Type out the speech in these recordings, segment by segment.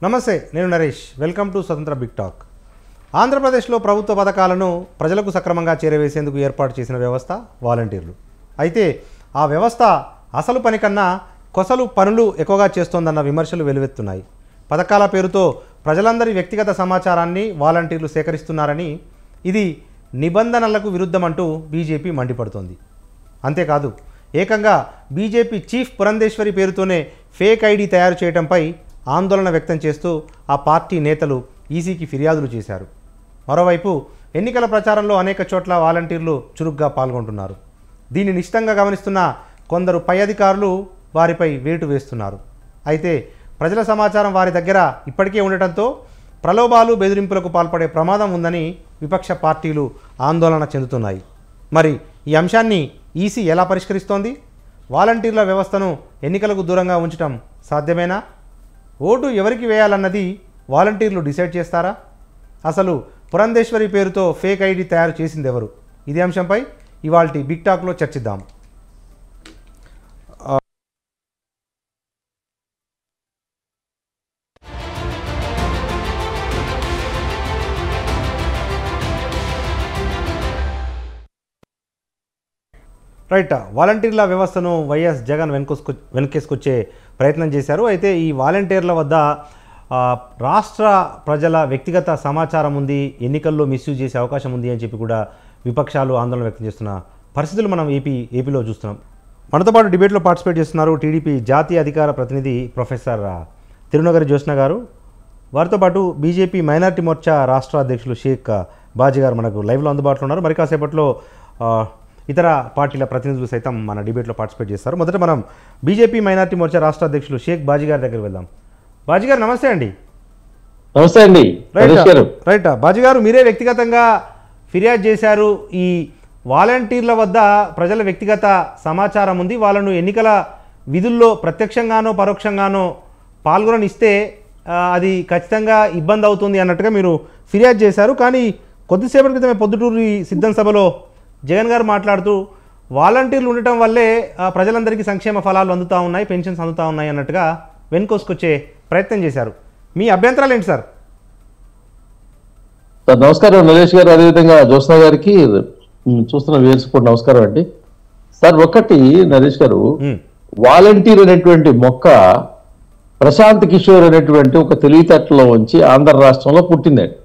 నమస్తే, నేను Naresh. Welcome to స్వతంత్ర బిగ్ టాక్. ఆంధ్రప్రదేశ్లో ప్రభుత్వ పథకాలను ప్రజలకు సక్రమంగా చేరవేసేందుకు ఏర్పాటు చేసిన వ్యవస్థ వాలంటీర్లు. అయితే ఆ వ్యవస్థ అసలు పని కన్నా కొసలు పనులు ఎక్కువగా చేస్తోందన్న విమర్శలు వెలువెత్తున్నాయి. పథకాల పేరుతో ప్రజలందరి వ్యక్తిగత సమాచారాన్ని వాలంటీర్లు సేకరిస్తున్నారని, ఇది నిబంధనలకు విరుద్ధమంటూ బీజేపీ మండిపడుతోంది. అంతేకాదు, ఏకంగా బీజేపీ చీఫ్ పురంధేశ్వరి పేరుతోనే ఫేక్ ఐడి తయారు చేయడంపై ఆందోళన వ్యక్తం చేస్తూ ఆ పార్టీ నేతలు ఈసీకి ఫిర్యాదులు చేశారు. మరోవైపు ఎన్నికల ప్రచారంలో అనేక చోట్ల వాలంటీర్లు చురుగ్గా పాల్గొంటున్నారు. దీన్ని నిశితంగా గమనిస్తున్న కొందరు పై అధికారులు వారిపై వేటు వేస్తున్నారు. అయితే ప్రజల సమాచారం వారి దగ్గర ఇప్పటికే ఉండటంతో ప్రలోభాలు బెదిరింపులకు పాల్పడే ప్రమాదం ఉందని విపక్ష పార్టీలు ఆందోళన చెందుతున్నాయి. మరి ఈ అంశాన్ని ఈసీ ఎలా పరిష్కరిస్తోంది? వాలంటీర్ల వ్యవస్థను ఎన్నికలకు దూరంగా ఉంచడం సాధ్యమేనా? ఓటు ఎవరికి వేయాలన్నది వాలంటీర్లు డిసైడ్ చేస్తారా? అసలు పురంధేశ్వరి పేరుతో ఫేక్ ఐడి తయారు చేసింది ఎవరు? ఇదే అంశంపై ఇవాల్టి బిగ్ టాక్లో చర్చిద్దాం. రైట్, వాలంటీర్ల వ్యవస్థను వైఎస్ జగన్ వెనకేసుకొచ్చే ప్రయత్నం చేశారు. అయితే ఈ వాలంటీర్ల వద్ద రాష్ట్ర ప్రజల వ్యక్తిగత సమాచారం ఉంది, ఎన్నికల్లో మిస్యూజ్ చేసే అవకాశం ఉంది అని చెప్పి కూడా విపక్షాలు ఆందోళన వ్యక్తం చేస్తున్న పరిస్థితులు మనం ఏపీలో చూస్తున్నాం. మనతో పాటు డిబేట్లో పార్టిసిపేట్ చేస్తున్నారు టీడీపీ జాతీయ అధికార ప్రతినిధి ప్రొఫెసర్ తిరునగరి జ్యోత్స్న గారు. వారితో పాటు బీజేపీ మైనారిటీ మోర్చా రాష్ట్ర అధ్యక్షులు షేక్ బాజీ గారు మనకు లైవ్లో అందుబాటులో ఉన్నారు. మరి కాసేపట్లో ఇతర పార్టీల ప్రతినిధులు సైతం మన డిబేట్లో పార్టిసిపేట్ చేస్తారు. మొదట మనం బీజేపీ మైనారిటీ మోర్చా రాష్ట్ర అధ్యక్షులు షేక్ బాజీ గారి దగ్గరికి వెళ్దాం. బాజీ గారు నమస్తే అండి. నమస్తే అండి. రైట్, బాజీ గారు, మీరే వ్యక్తిగతంగా ఫిర్యాదు చేశారు. ఈ వాలంటీర్ల వద్ద ప్రజల వ్యక్తిగత సమాచారం ఉంది, వాళ్ళను ఎన్నికల విధుల్లో ప్రత్యక్షంగానో పరోక్షంగానో పాల్గొననిస్తే అది ఖచ్చితంగా ఇబ్బంది అవుతుంది అన్నట్టుగా మీరు ఫిర్యాదు చేశారు. కానీ కొద్దిసేపటి క్రితమే పొద్దుటూరి సిద్ధం సభలో జగన్ గారు మాట్లాడుతూ వాలంటీర్లు ఉండటం వల్లే ప్రజలందరికీ సంక్షేమ ఫలాలు అందుతూ ఉన్నాయి, పెన్షన్స్ అందుతూ ఉన్నాయి అన్నట్టుగా వెనుకోసుకొచ్చే ప్రయత్నం చేశారు. మీ అభ్యంతరాలు ఏంటి సార్? నమస్కారం నరేష్ గారు, అదేవిధంగా జ్యోత్స్న గారికి చూస్తున్న వ్యూయర్స్ కూడా నమస్కారం అండి. సార్, ఒకటి నరేష్ గారు, వాలంటీర్ అనేటువంటి మొక్క ప్రశాంత్ కిషోర్ అనేటువంటి ఒక తెలివితేటలో ఉంచి ఆంధ్ర రాష్ట్రంలో పుట్టిందండి.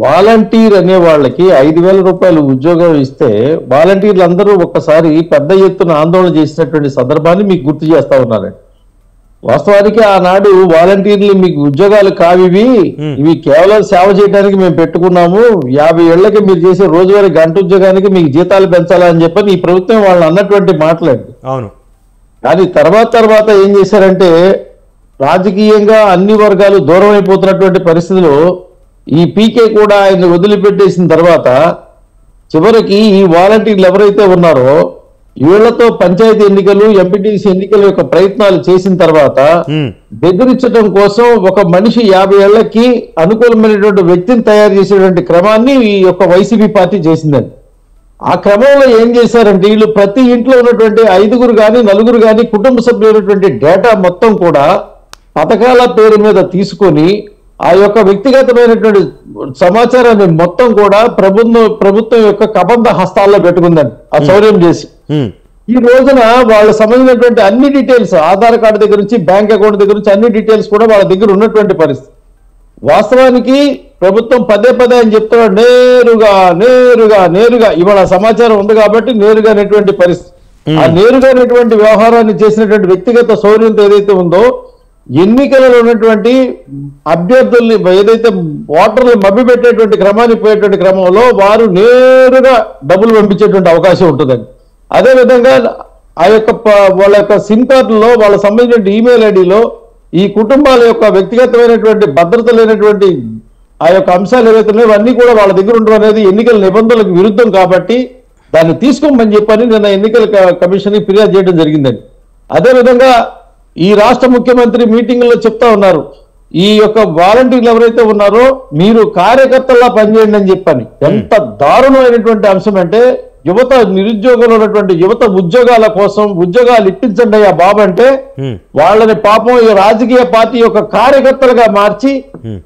వాలంటీర్ అనే వాళ్ళకి 5,000 రూపాయలు ఉద్యోగం ఇస్తే వాలంటీర్లు అందరూ ఒక్కసారి పెద్ద ఎత్తున ఆందోళన చేసినటువంటి సందర్భాన్ని మీకు గుర్తు చేస్తా ఉన్నారండి. వాస్తవానికి ఆనాడు వాలంటీర్లు మీకు ఉద్యోగాలు కావివి, ఇవి కేవలం సేవ చేయడానికి మేము పెట్టుకున్నాము, 50 ఏళ్లకి మీరు చేసే రోజువారీ గంట ఉద్యోగానికి మీకు జీతాలు పెంచాలని చెప్పని ఈ ప్రభుత్వం వాళ్ళు అన్నటువంటి మాటలండి. అవును. కానీ తర్వాత ఏం చేశారంటే, రాజకీయంగా అన్ని వర్గాలు దూరం అయిపోతున్నటువంటి పరిస్థితిలో ఈ పీకే కూడా ఆయన వదిలిపెట్టేసిన తర్వాత చివరికి ఈ వాలంటీర్లు ఎవరైతే ఉన్నారో వీళ్లతో పంచాయతీ ఎన్నికలు, ఎంపీటీసీ ఎన్నికల యొక్క ప్రయత్నాలు చేసిన తర్వాత బెదిరించడం కోసం ఒక మనిషి 50 ఏళ్లకి అనుకూలమైనటువంటి వ్యక్తిని తయారు చేసేటువంటి క్రమాన్ని ఈ యొక్క వైసీపీ పార్టీ చేసిందండి. ఆ క్రమంలో ఏం చేశారంటే, వీళ్ళు ప్రతి ఇంట్లో ఉన్నటువంటి 5 కానీ 4 కానీ కుటుంబ సభ్యులైనటువంటి డేటా మొత్తం కూడా పథకాల పేరు మీద తీసుకొని ఆ యొక్క వ్యక్తిగతమైనటువంటి సమాచారాన్ని మొత్తం కూడా ప్రభుత్వం యొక్క కబంధ హస్తాల్లో పెట్టుకుందండి. ఆ శౌర్యం చేసి ఈ రోజున వాళ్ళకి సంబంధించినటువంటి అన్ని డీటెయిల్స్, ఆధార్ కార్డు దగ్గర నుంచి బ్యాంక్ అకౌంట్ దగ్గర నుంచి అన్ని డీటెయిల్స్ కూడా వాళ్ళ దగ్గర ఉన్నటువంటి పరిస్థితి. వాస్తవానికి ప్రభుత్వం పదే అని చెప్తున్నాడు, నేరుగా ఇవాళ సమాచారం ఉంది కాబట్టి నేరుగా అనేటువంటి పరిస్థితి. ఆ నేరుగా అనేటువంటి వ్యవహారాన్ని చేసినటువంటి వ్యక్తిగత శౌర్యంతో ఏదైతే ఉందో, ఎన్నికలలో ఉన్నటువంటి అభ్యర్థుల్ని ఏదైతే ఓటర్లు మభ్య పెట్టేటువంటి క్రమాన్ని పోయేటువంటి క్రమంలో వారు నేరుగా డబ్బులు పంపించేటువంటి అవకాశం ఉంటుందండి. అదేవిధంగా ఆ యొక్క వాళ్ళ యొక్క సిమ్ కార్డులో వాళ్ళ సంబంధించిన ఈమెయిల్ ఐడిలో ఈ కుటుంబాల యొక్క వ్యక్తిగతమైనటువంటి భద్రత లేనటువంటి ఆ యొక్క అంశాలు ఏవైతే ఉన్నాయో అవన్నీ కూడా వాళ్ళ దగ్గర ఉండడం అనేది ఎన్నికల నిబంధనలకు విరుద్ధం కాబట్టి దాన్ని తీసుకోమని చెప్పని నిన్న ఎన్నికల కమిషన్ ఫిర్యాదు చేయడం జరిగిందండి. అదేవిధంగా ఈ రాష్ట్ర ముఖ్యమంత్రి మీటింగ్లో చెప్తా ఉన్నారు, ఈ యొక్క వాలంటీర్లు ఎవరైతే ఉన్నారో మీరు కార్యకర్తల్లా పనిచేయండి అని చెప్పని. ఎంత దారుణమైనటువంటి అంశం అంటే, యువత నిరుద్యోగంలో ఉన్నటువంటి యువత ఉద్యోగాల కోసం ఉద్యోగాలు ఇప్పించండి అయ్యా బాబు అంటే వాళ్ళని పాపం ఈ రాజకీయ పార్టీ యొక్క కార్యకర్తలుగా మార్చి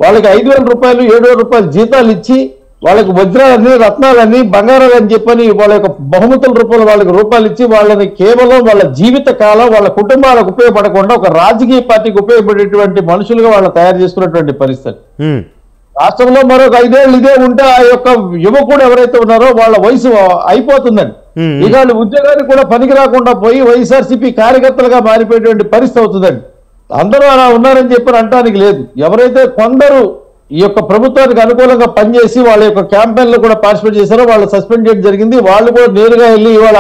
వాళ్ళకి 5,000 రూపాయలు 7,000 రూపాయలు జీతాలు ఇచ్చి వాళ్ళకి వజ్రాలని రత్నాలని బంగారాలని చెప్పని వాళ్ళ యొక్క బహుమతుల రూపంలో వాళ్ళకి రూపాయలు ఇచ్చి వాళ్ళని కేవలం వాళ్ళ జీవిత కాలం వాళ్ళ కుటుంబాలకు ఉపయోగపడకుండా ఒక రాజకీయ పార్టీకి ఉపయోగపడేటువంటి మనుషులుగా వాళ్ళు తయారు చేసుకున్నటువంటి పరిస్థితి. రాష్ట్రంలో మరొక 5 ఏళ్ళు ఇదే ఉంటే ఆ యొక్క యువకుడు ఎవరైతే ఉన్నారో వాళ్ళ వయసు అయిపోతుందండి. ఇక వాళ్ళు ఉద్యోగానికి కూడా పనికి రాకుండా పోయి వైఎస్ఆర్సీపీ కార్యకర్తలుగా మారిపోయేటువంటి పరిస్థితి అవుతుందండి. అందరూ అలా ఉన్నారని చెప్పి అనడానికి లేదు. ఎవరైతే కొందరు ఈ యొక్క ప్రభుత్వానికి అనుకూలంగా పనిచేసి వాళ్ళ యొక్క క్యాంపెయిన్లో కూడా పార్టిసిపేట్ చేశారో వాళ్ళు సస్పెండ్ చేయడం జరిగింది. వాళ్ళు కూడా నేరుగా వెళ్ళి ఇవాళ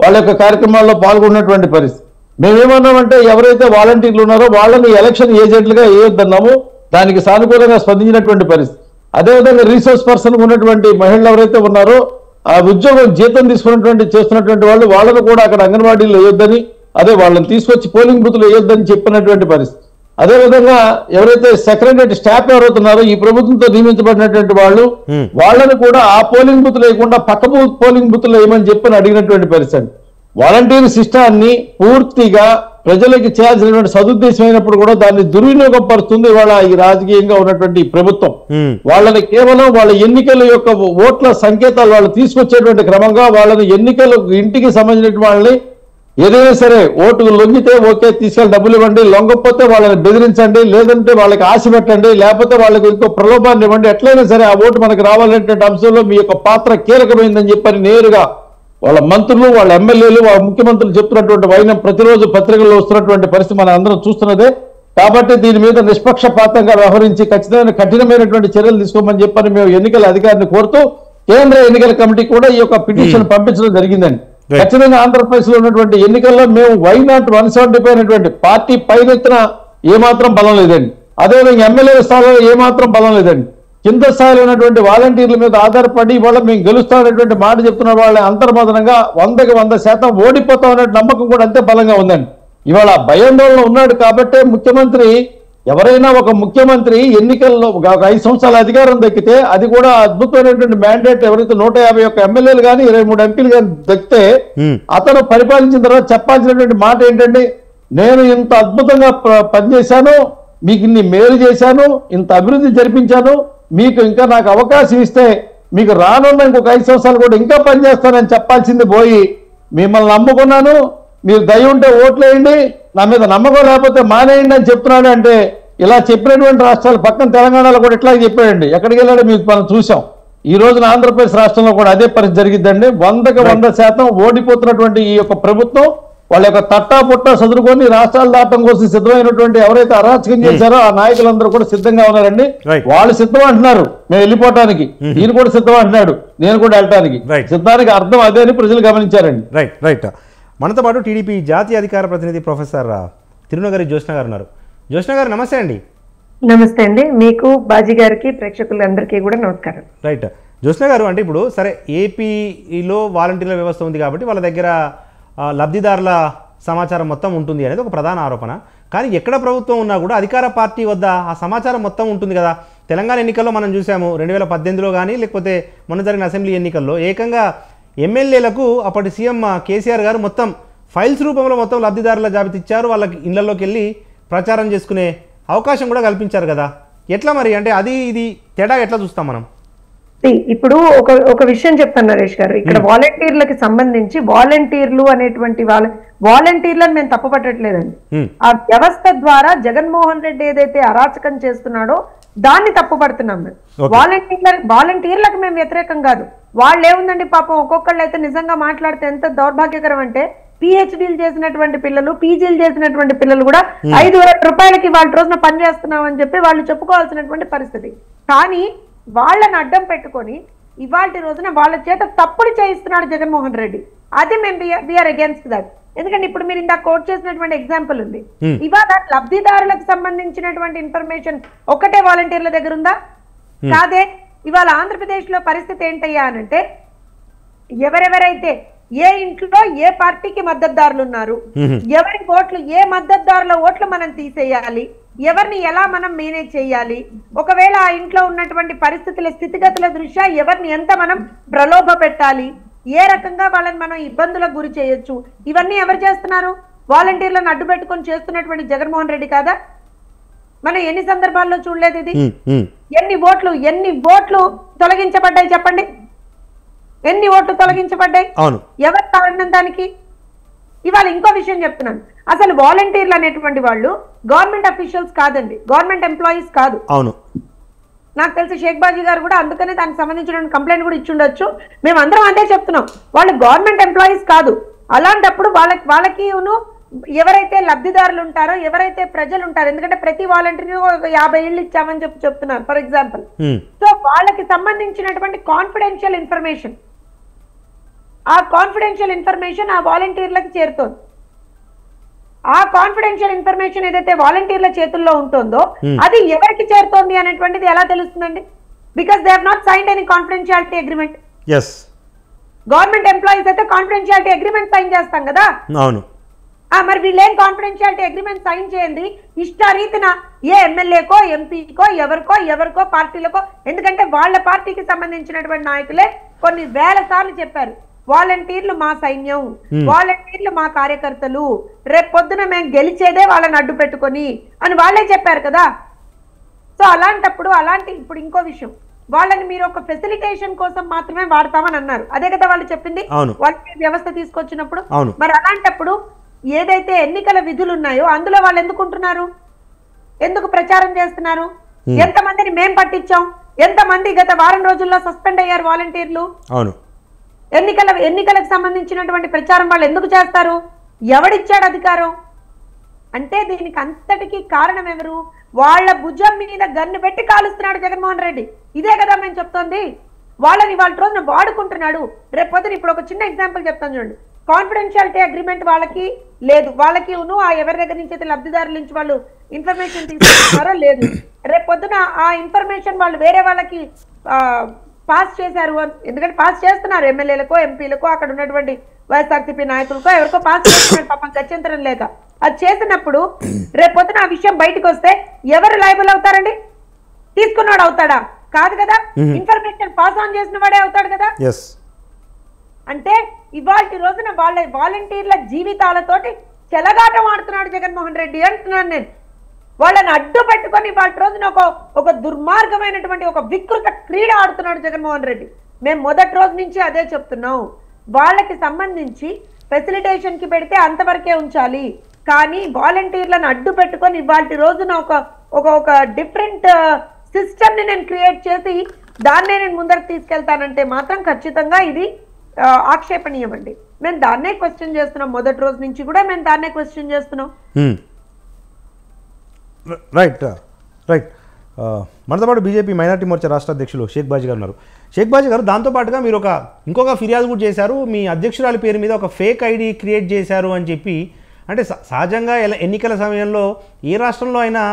వాళ్ళ యొక్క కార్యక్రమాల్లో పాల్గొన్నటువంటి పరిస్థితి. మేమేమన్నామంటే ఎవరైతే వాలంటీర్లు ఉన్నారో వాళ్ళని ఎలక్షన్ ఏజెంట్లుగా వేయొద్దన్నాము. దానికి సానుకూలంగా స్పందించినటువంటి పరిస్థితి. అదేవిధంగా రీసోర్స్ పర్సన్ ఉన్నటువంటి మహిళలు ఎవరైతే ఉన్నారో ఆ ఉద్యోగం జీతం చేస్తున్నటువంటి వాళ్ళను కూడా అక్కడ అంగన్వాడీలు వేయొద్దని, అదే వాళ్ళని తీసుకొచ్చి పోలింగ్ బూత్లు వేయొద్దని చెప్పినటువంటి పరిస్థితి. అదేవిధంగా ఎవరైతే సెక్రటరీ స్టాఫ్ ఎవరైతున్నారో ఈ ప్రభుత్వంతో నియమించబడినటువంటి వాళ్ళని కూడా ఆ పోలింగ్ బూత్లు వేయకుండా పక్క పోలింగ్ బూత్లు వేయమని చెప్పని అడిగినటువంటి పరిస్థితి. వాలంటీర్ సిస్టాన్ని పూర్తిగా ప్రజలకి చేయాల్సినటువంటి సదుద్దేశం అయినప్పుడు కూడా దాన్ని దుర్వినియోగం పరుస్తుంది ఇవాళ ఈ రాజకీయంగా ఉన్నటువంటి ప్రభుత్వం. వాళ్ళని కేవలం వాళ్ళ ఎన్నికల యొక్క ఓట్ల సంకేతాలు వాళ్ళు తీసుకొచ్చేటువంటి క్రమంగా వాళ్ళని ఎన్నికలు ఇంటికి సంబంధించిన వాళ్ళని ఏదైనా సరే ఓటు లొంగితే ఓకే తీసుకెళ్ళి డబ్బులు ఇవ్వండి, లొంగకపోతే వాళ్ళని బెదిరించండి, లేదంటే వాళ్ళకి ఆశ పెట్టండి, లేకపోతే వాళ్ళకి ఇంకో ప్రలోభాన్ని ఇవ్వండి, ఎట్లయినా సరే ఆ ఓటు మనకు రావాలనేటువంటి అంశంలో మీ యొక్క పాత్ర కీలకమైందని చెప్పని నేరుగా వాళ్ళ మంత్రులు వాళ్ళ ఎమ్మెల్యేలు వాళ్ళ ముఖ్యమంత్రులు చెప్తున్నటువంటి వైనం ప్రతిరోజు పత్రికల్లో వస్తున్నటువంటి పరిస్థితి మనం అందరం చూస్తున్నదే. కాబట్టి దీని మీద నిష్పక్షపాతంగా వ్యవహరించి ఖచ్చితమైన కఠినమైనటువంటి చర్యలు తీసుకోమని చెప్పని మేము ఎన్నికల అధికారిని కోరుతూ కేంద్ర ఎన్నికల కమిటీ కూడా ఈ యొక్క పిటిషన్ పంపించడం జరిగిందండి. ఖచ్చితంగా ఆంధ్రప్రదేశ్ లో ఉన్నటువంటి ఎన్నికల్లో మేము వైనాట్ 175 అనేటువంటి పార్టీ పైనెత్తున ఏమాత్రం బలం లేదండి. అదేవిధంగా ఎమ్మెల్యేల స్థాయిలో ఏమాత్రం బలం లేదండి. కింద స్థాయిలో ఉన్నటువంటి వాలంటీర్ల మీద ఆధారపడి ఇవాళ మేము గెలుస్తామనేటువంటి మాట చెప్తున్న వాళ్ళని అంతర్మదనంగా 100% ఓడిపోతామనే నమ్మకం కూడా అంతే బలంగా ఉందండి. ఇవాళ భయాందోళన ఉన్నాడు కాబట్టే ముఖ్యమంత్రి ఎవరైనా ఒక ముఖ్యమంత్రి ఎన్నికల్లో ఒక 5 సంవత్సరాల అధికారం దక్కితే అది కూడా అద్భుతమైనటువంటి మ్యాండేట్ ఎవరైతే 151 ఎమ్మెల్యేలు కానీ 23 ఎంపీలు కానీ దక్కితే అతను పరిపాలించిన తర్వాత చెప్పాల్సినటువంటి మాట ఏంటంటే నేను ఇంత అద్భుతంగా పనిచేశాను, మీకు ఇన్ని మేలు చేశాను, ఇంత అభివృద్ధి జరిపించాను, మీకు ఇంకా నాకు అవకాశం ఇస్తే మీకు రానున్న ఇంకొక 5 సంవత్సరాలు కూడా ఇంకా పనిచేస్తానని చెప్పాల్సింది పోయి మిమ్మల్ని నమ్ముకున్నాను, మీరు దయ ఉంటే ఓట్లేయండి, నా మీద నమ్మకం లేకపోతే మానేయండి అని చెప్తున్నాడు. అంటే ఇలా చెప్పినటువంటి రాష్ట్రాలు పక్కన తెలంగాణలో కూడా ఇట్లాగే చెప్పాడండి. ఎక్కడికి వెళ్ళాడో మీకు మనం చూసాం. ఈ రోజున ఆంధ్రప్రదేశ్ రాష్ట్రంలో కూడా అదే పరిస్థితి జరిగిద్దండి. 100% ఓడిపోతున్నటువంటి ఈ యొక్క ప్రభుత్వం వాళ్ళ యొక్క తట్టా పుట్టా చదువుకొని రాష్ట్రాలు దాటం కోసం సిద్ధమైనటువంటి ఎవరైతే అరాచకం చేశారో ఆ నాయకులందరూ కూడా సిద్ధంగా ఉన్నారండి. వాళ్ళు సిద్ధం అంటున్నారు మేము వెళ్ళిపోవటానికి, ఈయన కూడా సిద్ధం అంటున్నాడు నేను కూడా వెళ్ళటానికి. సిద్ధానికి అర్థం అదే అని ప్రజలు గమనించారండి. రైట్. మనతో పాటు టీడీపీ జాతీయ అధికార ప్రతినిధి ప్రొఫెసర్ తిరునగరి జ్యోత్స్న గారు ఉన్నారు. జ్యోత్స్న గారు నమస్తే అండి. నమస్తే అండి, మీకు బాజీ గారికి ప్రేక్షకులందరికీ కూడా నమస్కారం. రైట్ జ్యోత్స్న గారు, అంటే ఇప్పుడు సరే ఏపీలో వాలంటీర్ల వ్యవస్థ ఉంది కాబట్టి వాళ్ళ దగ్గర లబ్ధిదారుల సమాచారం మొత్తం ఉంటుంది అనేది ఒక ప్రధాన ఆరోపణ. కానీ ఎక్కడ ప్రభుత్వం ఉన్నా కూడా అధికార పార్టీ వద్ద ఆ సమాచారం మొత్తం ఉంటుంది కదా. తెలంగాణ ఎన్నికల్లో మనం చూసాము 2018లో కానీ లేకపోతే మొన్న జరిగిన అసెంబ్లీ ఎన్నికల్లో ఏకంగా ఎమ్మెల్యేలకు అప్పటి సీఎం కేసీఆర్ గారు మొత్తం ఫైల్స్ రూపంలో మొత్తం లబ్ధిదారుల జాబితా ఇచ్చారు. వాళ్ళకి ఇళ్లలోకి వెళ్ళి ప్రచారం చేసుకునే అవకాశం కూడా కల్పించారు కదా. ఎట్లా మరి, అంటే అది ఇది తేడా ఎట్లా చూస్తాం మనం? ఇప్పుడు ఒక విషయం చెప్తాను నరేష్ గారు, ఇక్కడ వాలంటీర్లకు సంబంధించి వాలంటీర్లు అనేటువంటి వాలంటీర్లను మేము తప్పుపట్టట్లేదండి. ఆ వ్యవస్థ ద్వారా జగన్మోహన్ రెడ్డి ఏదైతే అరాచకం చేస్తున్నాడో దాన్ని తప్పుపడుతున్నాం మేము. వాలంటీర్లకు మేము వ్యతిరేకం కాదు. వాళ్ళు ఏముందండి పాపం ఒక్కొక్కళ్ళు అయితే నిజంగా మాట్లాడితే ఎంత దౌర్భాగ్యకరం అంటే పిహెచ్డీలు చేసినటువంటి పిల్లలు, పీజీలు చేసినటువంటి పిల్లలు కూడా 5,000 రూపాయలకి వాళ్ళ రోజున పని చేస్తున్నాం అని చెప్పి వాళ్ళు చెప్పుకోవాల్సినటువంటి పరిస్థితి. కానీ వాళ్ళని అడ్డం పెట్టుకొని ఇవాళ రోజున వాళ్ళ చేత తప్పుడు చేయిస్తున్నాడు జగన్మోహన్ రెడ్డి. అది మేము వీఆర్ అగేన్స్ట్ దాట్. ఎందుకంటే ఇప్పుడు మీరు ఇందాక కోట్ చేసినటువంటి ఎగ్జాంపుల్ ఉంది. ఇవాళ లబ్ధిదారులకు సంబంధించినటువంటి ఇన్ఫర్మేషన్ ఒక్కటే వాలంటీర్ల దగ్గర ఉందా? కాదే. ఇవాళ ఆంధ్రప్రదేశ్ లో పరిస్థితి ఏంటయ్యా అనంటే ఎవరెవరైతే ఏ ఇంట్లో ఏ పార్టీకి మద్దతుదారులు ఉన్నారు, ఎవరి ఓట్లు ఏ మద్దతుదారుల ఓట్లు మనం తీసేయాలి, ఎవరిని ఎలా మనం మేనేజ్ చేయాలి, ఒకవేళ ఆ ఇంట్లో ఉన్నటువంటి పరిస్థితుల స్థితిగతుల దృష్ట్యా ఎవరిని ఎంత మనం ప్రలోభ పెట్టాలి, ఏ రకంగా వాళ్ళని మనం ఇబ్బందులకు గురి చేయొచ్చు, ఇవన్నీ ఎవరు చేస్తున్నారు? వాలంటీర్లను అడ్డు పెట్టుకొని చేస్తున్నటువంటి జగన్మోహన్ రెడ్డి కాదా? మనం ఎన్ని సందర్భాల్లో చూడలేదు ఇది? ఎన్ని ఓట్లు తొలగించబడ్డాయి చెప్పండి? ఎన్ని ఓట్లు తొలగించబడ్డాయి? ఎవరు కారణం దానికి? ఇవాళ ఇంకో విషయం చెప్తున్నాను, అసలు వాలంటీర్లు అనేటువంటి వాళ్ళు గవర్నమెంట్ అఫీషియల్స్ కాదండి, గవర్నమెంట్ ఎంప్లాయీస్ కాదు. అవును, నాకు తెలిసి షేక్ బాజీ గారు కూడా అందుకనే దానికి సంబంధించిన కంప్లైంట్ కూడా ఇచ్చి ఉండొచ్చు. మేము అందరం అదే చెప్తున్నాం, వాళ్ళు గవర్నమెంట్ ఎంప్లాయీస్ కాదు. అలాంటప్పుడు వాళ్ళకి ఎవరైతే లబ్ధిదారులు ఉంటారో, ఎవరైతే ప్రజలు ఉంటారో, ఎందుకంటే ప్రతి వాలంటీర్ 50 ఇళ్ళు ఇచ్చామని చెప్తున్నారు ఫర్ ఎగ్జాంపుల్. సో వాళ్ళకి సంబంధించినటువంటి కాన్ఫిడెన్షియల్ ఇన్ఫర్మేషన్, ఆ కాన్ఫిడెన్షియల్ ఇన్ఫర్మేషన్ ఆ వాలంటీర్లకు చేరుతోంది. ఆ కాన్ఫిడెన్షియల్ ఇన్ఫర్మేషన్ ఏదైతే వాలంటీర్ల చేతుల్లో ఉంటుందో అది ఎవరికి చేరుతోంది అనేటువంటిది ఎలా తెలుస్తుందండి? Because they have not signed any confidentiality agreement. Government employees అయితే కాన్ఫిడెన్షియాలిటీ అగ్రిమెంట్ సైన్ చేస్తాం కదా. అవును, మరి వీళ్ళేం కాన్ఫిడెన్షియాలిటీ అగ్రిమెంట్ సైన్ చేయండి, ఇష్టారీతిన ఏ ఎమ్మెల్యేకో ఎంపీకో ఎవరికో పార్టీలకో, ఎందుకంటే వాళ్ళ పార్టీకి సంబంధించినటువంటి నాయకులే కొన్ని వేల సార్లు చెప్పారు, వాలంటీర్లు మా సైన్యం, వాలంటీర్లు మా కార్యకర్తలు, రేపు పొద్దున మేము గెలిచేదే వాళ్ళని అడ్డు పెట్టుకొని అని వాళ్ళే చెప్పారు కదా. సో అలాంటప్పుడు ఇప్పుడు ఇంకో విషయం, వాళ్ళని మీరు ఒక ఫెసిలిటేషన్ కోసం మాత్రమే వాడతామని అన్నారు, అదే కదా వాళ్ళు చెప్పింది వాలంటీర్ వ్యవస్థ తీసుకొచ్చినప్పుడు. మరి అలాంటప్పుడు ఏదైతే ఎన్నికల విధులు ఉన్నాయో అందులో వాళ్ళు ఎందుకు ఉంటున్నారు, ఎందుకు ప్రచారం చేస్తున్నారు? ఎంతమందిని మేం పట్టించాం, ఎంతమంది గత వారం రోజుల్లో సస్పెండ్ అయ్యారు వాలంటీర్లు? ఎన్నికలకు సంబంధించినటువంటి ప్రచారం వాళ్ళు ఎందుకు చేస్తారు? ఎవడిచ్చాడు అధికారం? అంటే దీనికి అంతటికీ కారణం ఎవరు? వాళ్ళ భుజం మీద గన్ను పెట్టి కాలుస్తున్నాడు జగన్మోహన్ రెడ్డి. ఇదే కదా మేము చెప్తోంది. వాళ్ళని వాళ్ళ రోజున వాడుకుంటున్నాడు. రేపు పొద్దున ఇప్పుడు ఒక చిన్న ఎగ్జాంపుల్ చెప్తాను చూడండి. కాన్ఫిడెన్షియాలిటీ అగ్రిమెంట్ వాళ్ళకి లేదు, వాళ్ళకి ఆ ఎవరి దగ్గర నుంచి అయితే లబ్ధిదారుల నుంచి వాళ్ళు ఇన్ఫర్మేషన్ తీసుకుంటున్నారో లేదు. రేపు పొద్దున ఆ ఇన్ఫర్మేషన్ వాళ్ళు వేరే వాళ్ళకి పాస్ చేశారు, ఎందుకంటే పాస్ చేస్తున్నారు ఎమ్మెల్యేలకు ఎంపీలకు అక్కడ ఉన్నటువంటి వైఎస్ఆర్సీపీ నాయకులకో ఎవరికో పాస్ చేస్తున్నారు పాపం గత్యంతరం లేక. అది చేసినప్పుడు రేపు పొద్దున ఆ విషయం బయటకు వస్తే ఎవరు లయబుల్ అవుతారండి? తీసుకున్నాడు అవుతాడా? కాదు కదా. ఇన్ఫర్మేషన్ పాస్ ఆన్ చేసిన వాడే అవుతాడు కదా. అంటే ఇవాళ రోజున వాళ్ళ వాలంటీర్ల జీవితాలతోటి చెలగాటం ఆడుతున్నాడు జగన్మోహన్ రెడ్డి అంటున్నాను నేను. వాళ్ళని అడ్డు పెట్టుకొని వాళ్ళ రోజున ఒక దుర్మార్గమైనటువంటి ఒక వికృత క్రీడ ఆడుతున్నాడు జగన్మోహన్ రెడ్డి. మేము మొదటి రోజు నుంచి అదే చెప్తున్నాం, వాళ్ళకి సంబంధించి ఫెసిలిటేషన్ కి పెడితే అంతవరకే ఉంచాలి, కానీ వాలంటీర్లను అడ్డు పెట్టుకొని వాళ్ళ రోజున ఒక డిఫరెంట్ సిస్టమ్ ని నేను క్రియేట్ చేసి దాన్నే నేను ముందరకు తీసుకెళ్తానంటే మాత్రం ఖచ్చితంగా ఇది ఆక్షేపణీయం అండి. మేము దాన్నే క్వశ్చన్ చేస్తున్నాం, మొదటి రోజు నుంచి కూడా మేము దాన్నే క్వశ్చన్ చేస్తున్నాం. రైట్. మనతో పాటు బీజేపీ మైనార్టీ మోర్చా రాష్ట్ర అధ్యక్షులు షేక్ బాజీ గారు ఉన్నారు. షేక్ బాజీ గారు, దాంతోపాటుగా మీరు ఇంకొక ఫిర్యాదు కూడా చేశారు, మీ అధ్యక్షురాలి పేరు మీద ఒక ఫేక్ ఐడి క్రియేట్ చేశారు అని చెప్పి. అంటే సహజంగా ఎన్నికల సమయంలో ఏ రాష్ట్రంలో అయినా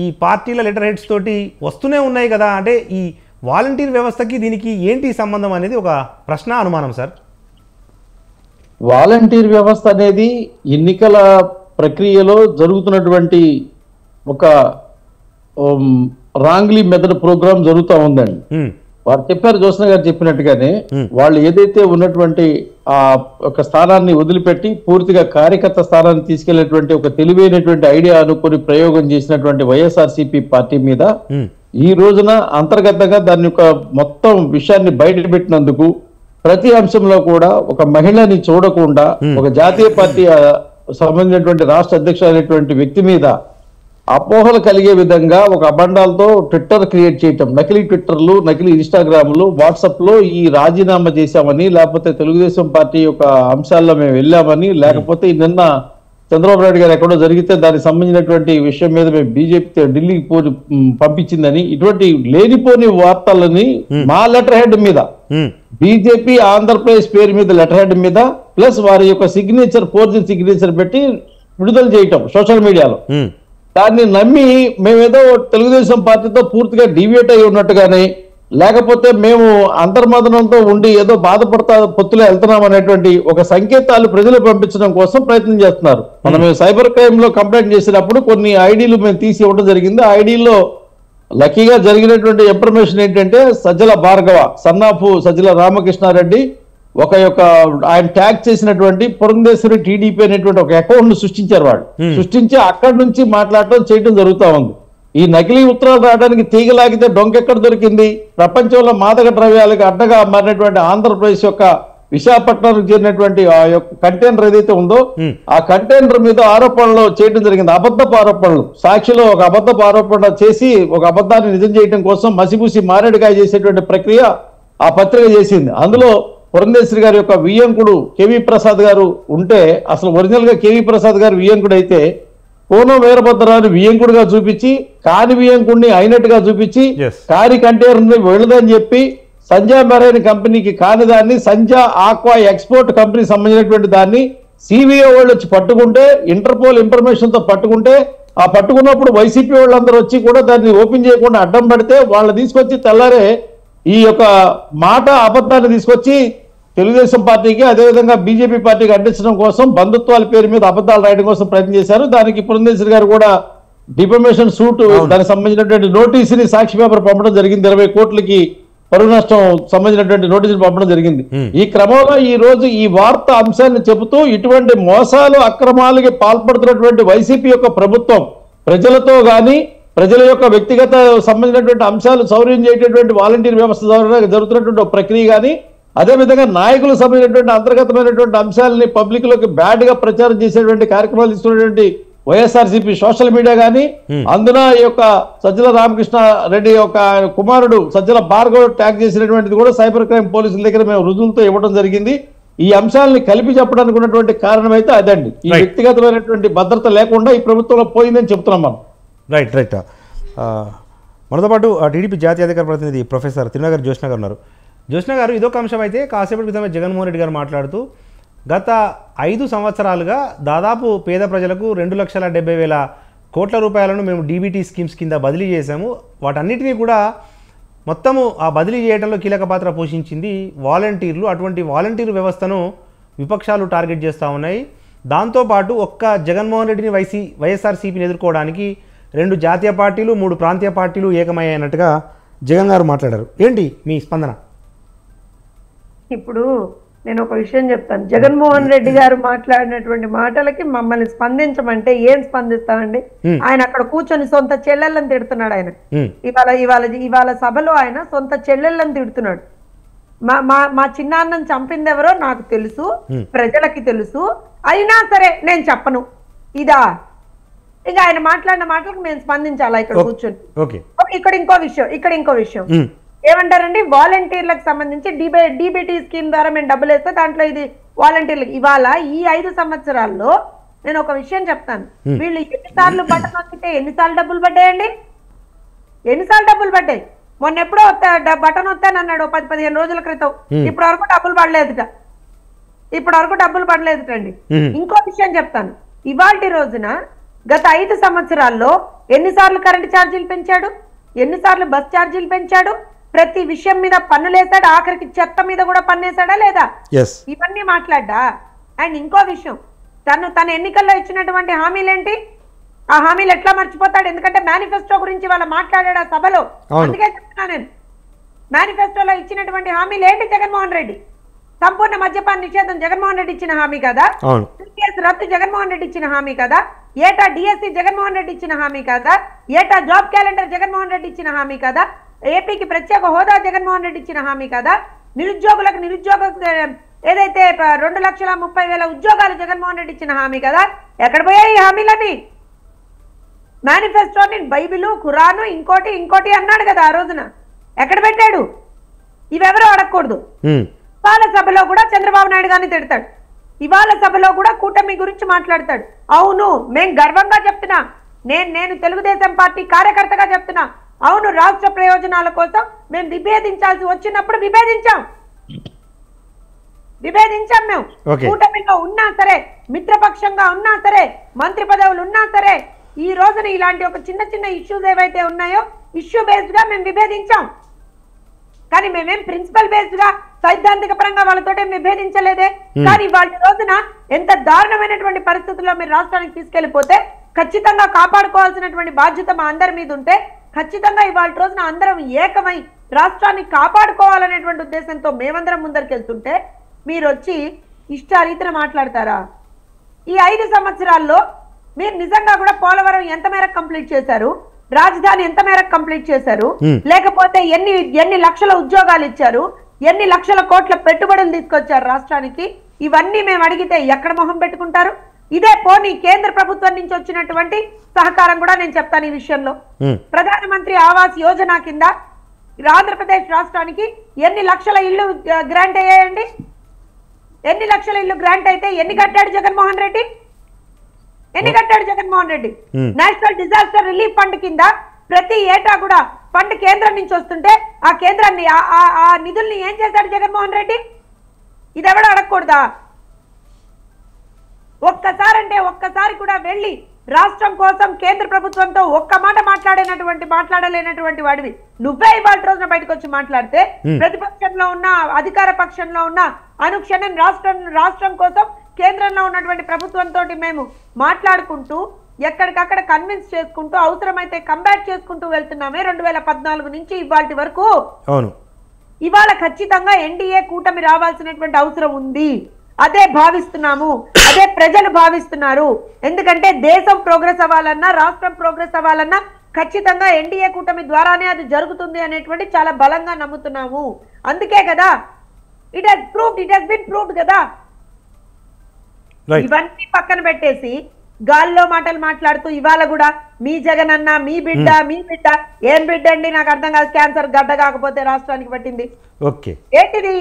ఈ పార్టీల లెటర్ హెడ్స్ తోటి వస్తూనే ఉన్నాయి కదా. అంటే ఈ వాలంటీర్ వ్యవస్థకి దీనికి ఏంటి సంబంధం అనేది ఒక ప్రశ్న, అనుమానం సార్. వాలంటీర్ వ్యవస్థ అనేది ఎన్నికల ప్రక్రియలో జరుగుతున్నటువంటి ఒక రాంగ్లీ మెథడ్ ప్రోగ్రామ్ జరుగుతూ ఉందండి. వారు చెప్పారు, జ్యోత్స్న గారు చెప్పినట్టుగానే, వాళ్ళు ఏదైతే ఉన్నటువంటి ఆ ఒక స్థానాన్ని వదిలిపెట్టి పూర్తిగా కార్యకర్త స్థానాన్ని తీసుకెళ్లేటువంటి ఒక తెలివైనటువంటి ఐడియా అనుకుని ప్రయోగం చేసినటువంటి వైఎస్ఆర్సీపీ పార్టీ మీద ఈ రోజున అంతర్గతంగా దాని యొక్క మొత్తం విషయాన్ని బయట పెట్టినందుకు ప్రతి అంశంలో కూడా ఒక మహిళని చూడకుండా ఒక జాతీయ పార్టీ సంబంధించినటువంటి రాష్ట్ర అధ్యక్షుడు అనేటువంటి వ్యక్తి మీద అపోహలు కలిగే విధంగా ఒక అబండాలతో ట్విట్టర్ క్రియేట్ చేయటం, నకిలీ ట్విట్టర్లు, నకిలీ ఇన్స్టాగ్రామ్లు, వాట్సాప్ లో ఈ రాజీనామా చేశామని, లేకపోతే తెలుగుదేశం పార్టీ యొక్క అంశాల్లో మేము వెళ్ళామని, లేకపోతే నిన్న చంద్రబాబు నాయుడు గారు ఎక్కడో జరిగితే దానికి సంబంధించినటువంటి విషయం మీద మేము బీజేపీ ఢిల్లీకి పంపించిందని, ఇటువంటి లేనిపోని వార్తలని మా లెటర్ హెడ్ మీద, బీజేపీ ఆంధ్రప్రదేశ్ పేరు మీద లెటర్ హెడ్ మీద ప్లస్ వారి యొక్క సిగ్నేచర్, ఫోర్జరీ సిగ్నేచర్ పెట్టి విడుదల చేయటం సోషల్ మీడియాలో. దాన్ని నమ్మి మేమేదో తెలుగుదేశం పార్టీతో పూర్తిగా డివియేట్ అయి ఉన్నట్టుగానే, లేకపోతే మేము అంతర్మదనంతో ఉండి ఏదో బాధపడతా పొత్తులో వెళ్తున్నాం అనేటువంటి ఒక సంకేతాలు ప్రజలు పంపించడం కోసం ప్రయత్నం చేస్తున్నారు. మనం సైబర్ క్రైమ్ లో కంప్లైంట్ చేసినప్పుడు కొన్ని ఐడీలు మేము తీసి ఇవ్వడం జరిగింది. ఆ ఐడీలో లక్కీగా జరిగినటువంటి ఇన్ఫర్మేషన్ ఏంటంటే, సజ్జల భార్గవ, సన్నాఫు సజ్జల రామకృష్ణారెడ్డి ఒక యొక్క ఆయన ట్యాగ్ చేసినటువంటి పురంధేశ్వరి టీడీపీ అనేటువంటి ఒక అకౌంట్ ను సృష్టించారు వాళ్ళు. సృష్టించి అక్కడి నుంచి మాట్లాడటం చేయడం జరుగుతూ ఉంది. ఈ నకిలీ ఉత్తరాలు రావడానికి తీగలాగితే డొంకెక్కడ దొరికింది? ప్రపంచంలో మాదక ద్రవ్యాలకు అడ్డగా మారినటువంటి ఆంధ్రప్రదేశ్ యొక్క విశాఖపట్నానికి చేరినటువంటి ఆ యొక్క కంటైనర్ ఏదైతే ఉందో ఆ కంటైనర్ మీద ఆరోపణలు చేయడం జరిగింది. అబద్ధపు ఆరోపణలు, సాక్షిలో ఒక అబద్ధపు ఆరోపణ చేసి ఒక అబద్ధాన్ని నిజం చేయడం కోసం మసిపూసి మారేడుకాయ చేసేటువంటి ప్రక్రియ ఆ పత్రిక చేసింది. అందులో పురంధేశ్వరి గారి యొక్క వియ్యంకుడు కేవీ ప్రసాద్ గారు ఉంటే, అసలు ఒరిజినల్ గా కేవీ ప్రసాద్ గారు వియ్యంకుడు అయితే కోనం వీరభద్రరావుని వియ్యంకుడుగా చూపించి, కాని వియ్యంకుడిని అయినట్టుగా చూపించి, కాని కంటైనర్ వెళ్ళదని చెప్పి సంజా మెరైన్ కంపెనీకి కాని దాన్ని సంజా ఆక్వా ఎక్స్పోర్ట్ కంపెనీ సంబంధించినటువంటి దాన్ని సిబిఐ వాళ్ళు వచ్చి పట్టుకుంటే, ఇంటర్పోల్ ఇన్ఫర్మేషన్ తో పట్టుకుంటే, ఆ పట్టుకున్నప్పుడు వైసీపీ వాళ్ళందరూ వచ్చి కూడా దాన్ని ఓపెన్ చేయకుండా అడ్డం పడితే వాళ్ళు తీసుకొచ్చి తెల్లారే ఈ యొక్క మాట అబద్ధాన్ని తీసుకొచ్చి తెలుగుదేశం పార్టీకి అదేవిధంగా బీజేపీ పార్టీకి అంటించడం కోసం బంధుత్వాల పేరు మీద అబద్ధాలు రాయడం కోసం ప్రయత్నం చేశారు. దానికి పురంధేశ్వరి గారు కూడా డిఫమేషన్ సూట్ దానికి సంబంధించినటువంటి నోటీసుని సాక్షి పేపర్ పంపడం జరిగింది. 20 కోట్లకి పరువు నష్టం సంబంధించినటువంటి నోటీసులు పంపడం జరిగింది. ఈ క్రమంలో ఈ రోజు ఈ వార్త అంశాన్ని చెబుతూ ఇటువంటి మోసాలు అక్రమాలకి పాల్పడుతున్నటువంటి వైసీపీ యొక్క ప్రభుత్వం ప్రజలతో గాని ప్రజల యొక్క వ్యక్తిగత సంబంధించినటువంటి అంశాలు సౌర్యం చేయటటువంటి వాలంటీర్ వ్యవస్థ ద్వారా జరుగుతున్నటువంటి ప్రక్రియ కానీ, అదేవిధంగా నాయకులకు సంబంధించినటువంటి అంతర్గతమైనటువంటి అంశాలని పబ్లిక్ లోకి బ్యాడ్ గా ప్రచారం చేసేటువంటి కార్యక్రమాలు తీసుకున్నటువంటి వైఎస్ఆర్సీపీ సోషల్ మీడియా కానీ, అందున ఈ యొక్క సజ్జల రామకృష్ణ రెడ్డి యొక్క కుమారుడు సజ్జల భార్గవ్ ట్యాగ్ చేసినటువంటిది కూడా సైబర్ క్రైమ్ పోలీసుల దగ్గర మేము రుజువులతో ఇవ్వడం జరిగింది. ఈ అంశాలని కలిపి చెప్పడానికి ఉన్నటువంటి కారణం అయితే అదండి. ఈ వ్యక్తిగతమైనటువంటి భద్రత లేకుండా ఈ ప్రభుత్వంలో పోయిందని చెప్తున్నాం మనం. రైట్. మనతో పాటు టీడీపీ జాతీయ అధికార ప్రతినిధి ప్రొఫెసర్ తిరునగర్ జ్యోత్స్న గారు ఉన్నారు. జ్యోత్స్న గారు, ఇదొక అంశం అయితే కాసేపటి క్రితమే జగన్మోహన్ రెడ్డి గారు మాట్లాడుతూ గత 5 సంవత్సరాలుగా దాదాపు పేద ప్రజలకు 2,70,000 కోట్ల రూపాయలను మేము డీబీటీ స్కీమ్స్ కింద బదిలీ చేశాము. వాటన్నిటినీ కూడా మొత్తము ఆ బదిలీ చేయడంలో కీలక పాత్ర పోషించింది వాలంటీర్లు. అటువంటి వాలంటీర్ వ్యవస్థను విపక్షాలు టార్గెట్ చేస్తూ ఉన్నాయి. దాంతోపాటు ఒక్క జగన్మోహన్ రెడ్డిని వైఎస్ఆర్సీపీని ఎదుర్కోవడానికి 2 జాతీయ పార్టీలు 3 ప్రాంతీయ పార్టీలు ఏకమయ్యాయన్నట్టుగా జగన్ గారు మాట్లాడారు. ఏంటి మీ స్పందన? ఇప్పుడు నేను ఒక విషయం చెప్తాను. జగన్మోహన్ రెడ్డి గారు మాట్లాడినటువంటి మాటలకి మమ్మల్ని స్పందించమంటే ఏం స్పందిస్తానండి? ఆయన అక్కడ కూర్చొని సొంత చెల్లెళ్ళని తిడుతున్నాడు. ఆయన ఇవాళ సభలో ఆయన సొంత చెల్లెళ్ళని తిడుతున్నాడు. మా చిన్నాన్నని చంపింది ఎవరో నాకు తెలుసు, ప్రజలకి తెలుసు, అయినా సరే నేను చెప్పను. ఇదా ఇంకా ఆయన మాట్లాడిన మాటలకు మేము స్పందించాలా ఇక్కడ కూర్చొని? ఇక్కడ ఇంకో విషయం ఏమంటారండి, వాలంటీర్లకు సంబంధించి డీబీటీ స్కీమ్ ద్వారా మేము డబ్బులు వేస్తే దాంట్లో ఇది వాలంటీర్లకు. ఇవాళ ఈ 5 సంవత్సరాల్లో నేను ఒక విషయం చెప్తాను. వీళ్ళు ఎన్నిసార్లు బటన్ నొక్కితే ఎన్నిసార్లు డబ్బులు పడ్డాయండి? ఎన్నిసార్లు డబ్బులు పడ్డాయి? మొన్న ఎప్పుడో బటన్ వస్తానన్నాడు 10-15 రోజుల క్రితం. ఇప్పటి వరకు డబ్బులు పడలేదుటండి. ఇంకో విషయం చెప్తాను. ఇవాల్టి రోజున గత 5 సంవత్సరాల్లో ఎన్నిసార్లు కరెంటు ఛార్జీలు పెంచాడు, ఎన్నిసార్లు బస్ ఛార్జీలు పెంచాడు, ప్రతి విషయం మీద పన్నులేసాడు, ఆఖరికి చెత్త మీద కూడా పన్నేసాడా లేదా? ఇవన్నీ మాట్లాడ్డా. అండ్ ఇంకో విషయం, తన ఎన్నికల్లో ఇచ్చినటువంటి హామీలేంటి? ఆ హామీలు ఎట్లా మర్చిపోతాడు? ఎందుకంటే మేనిఫెస్టో గురించి వాళ్ళ మాట్లాడాడు ఆ సభలో. అందుకే చెప్తున్నా నేను, మేనిఫెస్టోలో ఇచ్చినటువంటి హామీలు ఏంటి? జగన్మోహన్ రెడ్డి సంపూర్ణ మద్యపాన నిషేధం జగన్మోహన్ రెడ్డి ఇచ్చిన హామీ కదా, రద్దు జగన్మోహన్ రెడ్డి ఇచ్చిన హామీ కదా, ఏటా డిఎస్సి జగన్మోహన్ రెడ్డి ఇచ్చిన హామీ కదా, ఏటా జాబ్ క్యాలెండర్ జగన్మోహన్ రెడ్డి ఇచ్చిన హామీ కదా, ఏపీకి ప్రత్యేక హోదా జగన్మోహన్ రెడ్డి ఇచ్చిన హామీ కదా, నిరుద్యోగ ఏదైతే 2,30,000 ఉద్యోగాలు జగన్మోహన్ రెడ్డి ఇచ్చిన హామీ కదా. ఎక్కడ పోయాయి ఈ హామీలని? మేనిఫెస్టోని బైబిలు, ఖురాను, ఇంకోటి అన్నాడు కదా ఆ రోజున. ఎక్కడ పెట్టాడు? ఇవెవరో అడగకూడదు. ఇవాళ సభలో కూడా చంద్రబాబు నాయుడు గారిని తిడతాడు, ఇవాళ సభలో కూడా కూటమి గురించి మాట్లాడతాడు. అవును, మేము గర్వంగా చెప్తున్నా, నేను తెలుగుదేశం పార్టీ కార్యకర్తగా చెప్తున్నా, అవును రాష్ట్ర ప్రయోజనాల కోసం మేము విభేదించాల్సి వచ్చినప్పుడు విభేదించాం మేము. కూటమిలో ఉన్నా సరే, మిత్రపక్షంగా ఉన్నా సరే, మంత్రి పదవులు ఉన్నా సరే, ఈ రోజున ఇలాంటి ఒక చిన్న ఇష్యూస్ ఏవైతే ఉన్నాయో ఇష్యూ బేస్డ్ గా మేము విభేదించాం. కానీ మేమేం ప్రిన్సిపల్ బేస్డ్ గా సైద్ధాంతిక పరంగా వాళ్ళతో విభేదించలేదే. కానీ వాళ్ళ రోజున ఎంత దారుణమైనటువంటి పరిస్థితుల్లో మీరు రాష్ట్రానికి తీసుకెళ్లిపోతే ఖచ్చితంగా కాపాడుకోవాల్సినటువంటి బాధ్యత మా అందరి మీద ఉంటే ఖచ్చితంగా ఇవాళ రోజున అందరం ఏకమై రాష్ట్రాన్ని కాపాడుకోవాలనేటువంటి ఉద్దేశంతో మేమందరం ముందరికి వెళ్తుంటే మీరు వచ్చి ఇష్టారీతిన మాట్లాడతారా? ఈ 5 సంవత్సరాల్లో మీరు నిజంగా కూడా పోలవరం ఎంత మేరకు కంప్లీట్ చేశారు, రాజధాని ఎంత మేరకు కంప్లీట్ చేశారు, లేకపోతే ఎన్ని లక్షల ఉద్యోగాలు ఇచ్చారు, ఎన్ని లక్షల కోట్ల పెట్టుబడులు తీసుకొచ్చారు రాష్ట్రానికి? ఇవన్నీ మేము అడిగితే ఎక్కడ మొహం పెట్టుకుంటారు? ఇదే పోనీ కేంద్ర ప్రభుత్వం నుంచి వచ్చినటువంటి సహకారం కూడా నేను చెప్తాను ఈ విషయంలో. ప్రధానమంత్రి ఆవాస్ యోజన కింద ఆంధ్రప్రదేశ్ రాష్ట్రానికి ఎన్ని లక్షల ఇల్లు గ్రాంట్ అయ్యాయండి? ఎన్ని లక్షల ఇల్లు గ్రాంట్ అయితే ఎన్ని కట్టాడు Jaganmohan Reddy? National disaster relief fund కింద ప్రతి ఏటా కూడా ఫండ్ కేంద్రం నుంచి వస్తుంటే ఆ కేంద్రాన్ని ఆ నిధుల్ని ఏం చేశాడు జగన్మోహన్ రెడ్డి? ఇది ఎవడో అడగకూడదా? ఒక్కసారి కూడా వెళ్ళి రాష్ట్రం కోసం కేంద్ర ప్రభుత్వంతో ఒక్క మాట మాట్లాడలేనటువంటి వాడివి నువ్వే ఇవాళ రోజున బయటకు వచ్చి మాట్లాడితే, ప్రతిపక్షంలో ఉన్న అధికార పక్షంలో ఉన్న అనుక్షణం రాష్ట్రం కోసం కేంద్రంలో ఉన్నటువంటి ప్రభుత్వంతో మేము మాట్లాడుకుంటూ ఎక్కడికక్కడ కన్విన్స్ చేసుకుంటూ అవసరమైతే కంబ్యాట్ చేసుకుంటూ వెళ్తున్నామే 2014 నుంచి ఇవాళ వరకు. అవును, ఇవాళ ఖచ్చితంగా ఎన్డీఏ కూటమి రావాల్సినటువంటి అవసరం ఉంది. అదే భావిస్తున్నాము, అదే ప్రజలు భావిస్తున్నారు. ఎందుకంటే దేశం ప్రోగ్రెస్ అవ్వాలన్నా, రాష్ట్రం ప్రోగ్రెస్ అవ్వాలన్నా ఖచ్చితంగా ఎన్డీఏ కూటమి ద్వారానే అది జరుగుతుంది అనేటువంటి చాలా బలంగా నమ్ముతున్నాము. అందుకే కదా ఇట్ హస్ బీన్ ప్రూవ్డ్ కదా. ఇవన్నీ పక్కన పెట్టేసి గాల్లో మాటలు మాట్లాడుతూ ఇవాళ కూడా మీ జగన్ అన్న మీ బిడ్డ ఏం బిడ్డ అండి? నాకు అర్థం కాదు. క్యాన్సర్ గడ్డ కాకపోతే రాష్ట్రానికి పట్టింది. ఏంటిది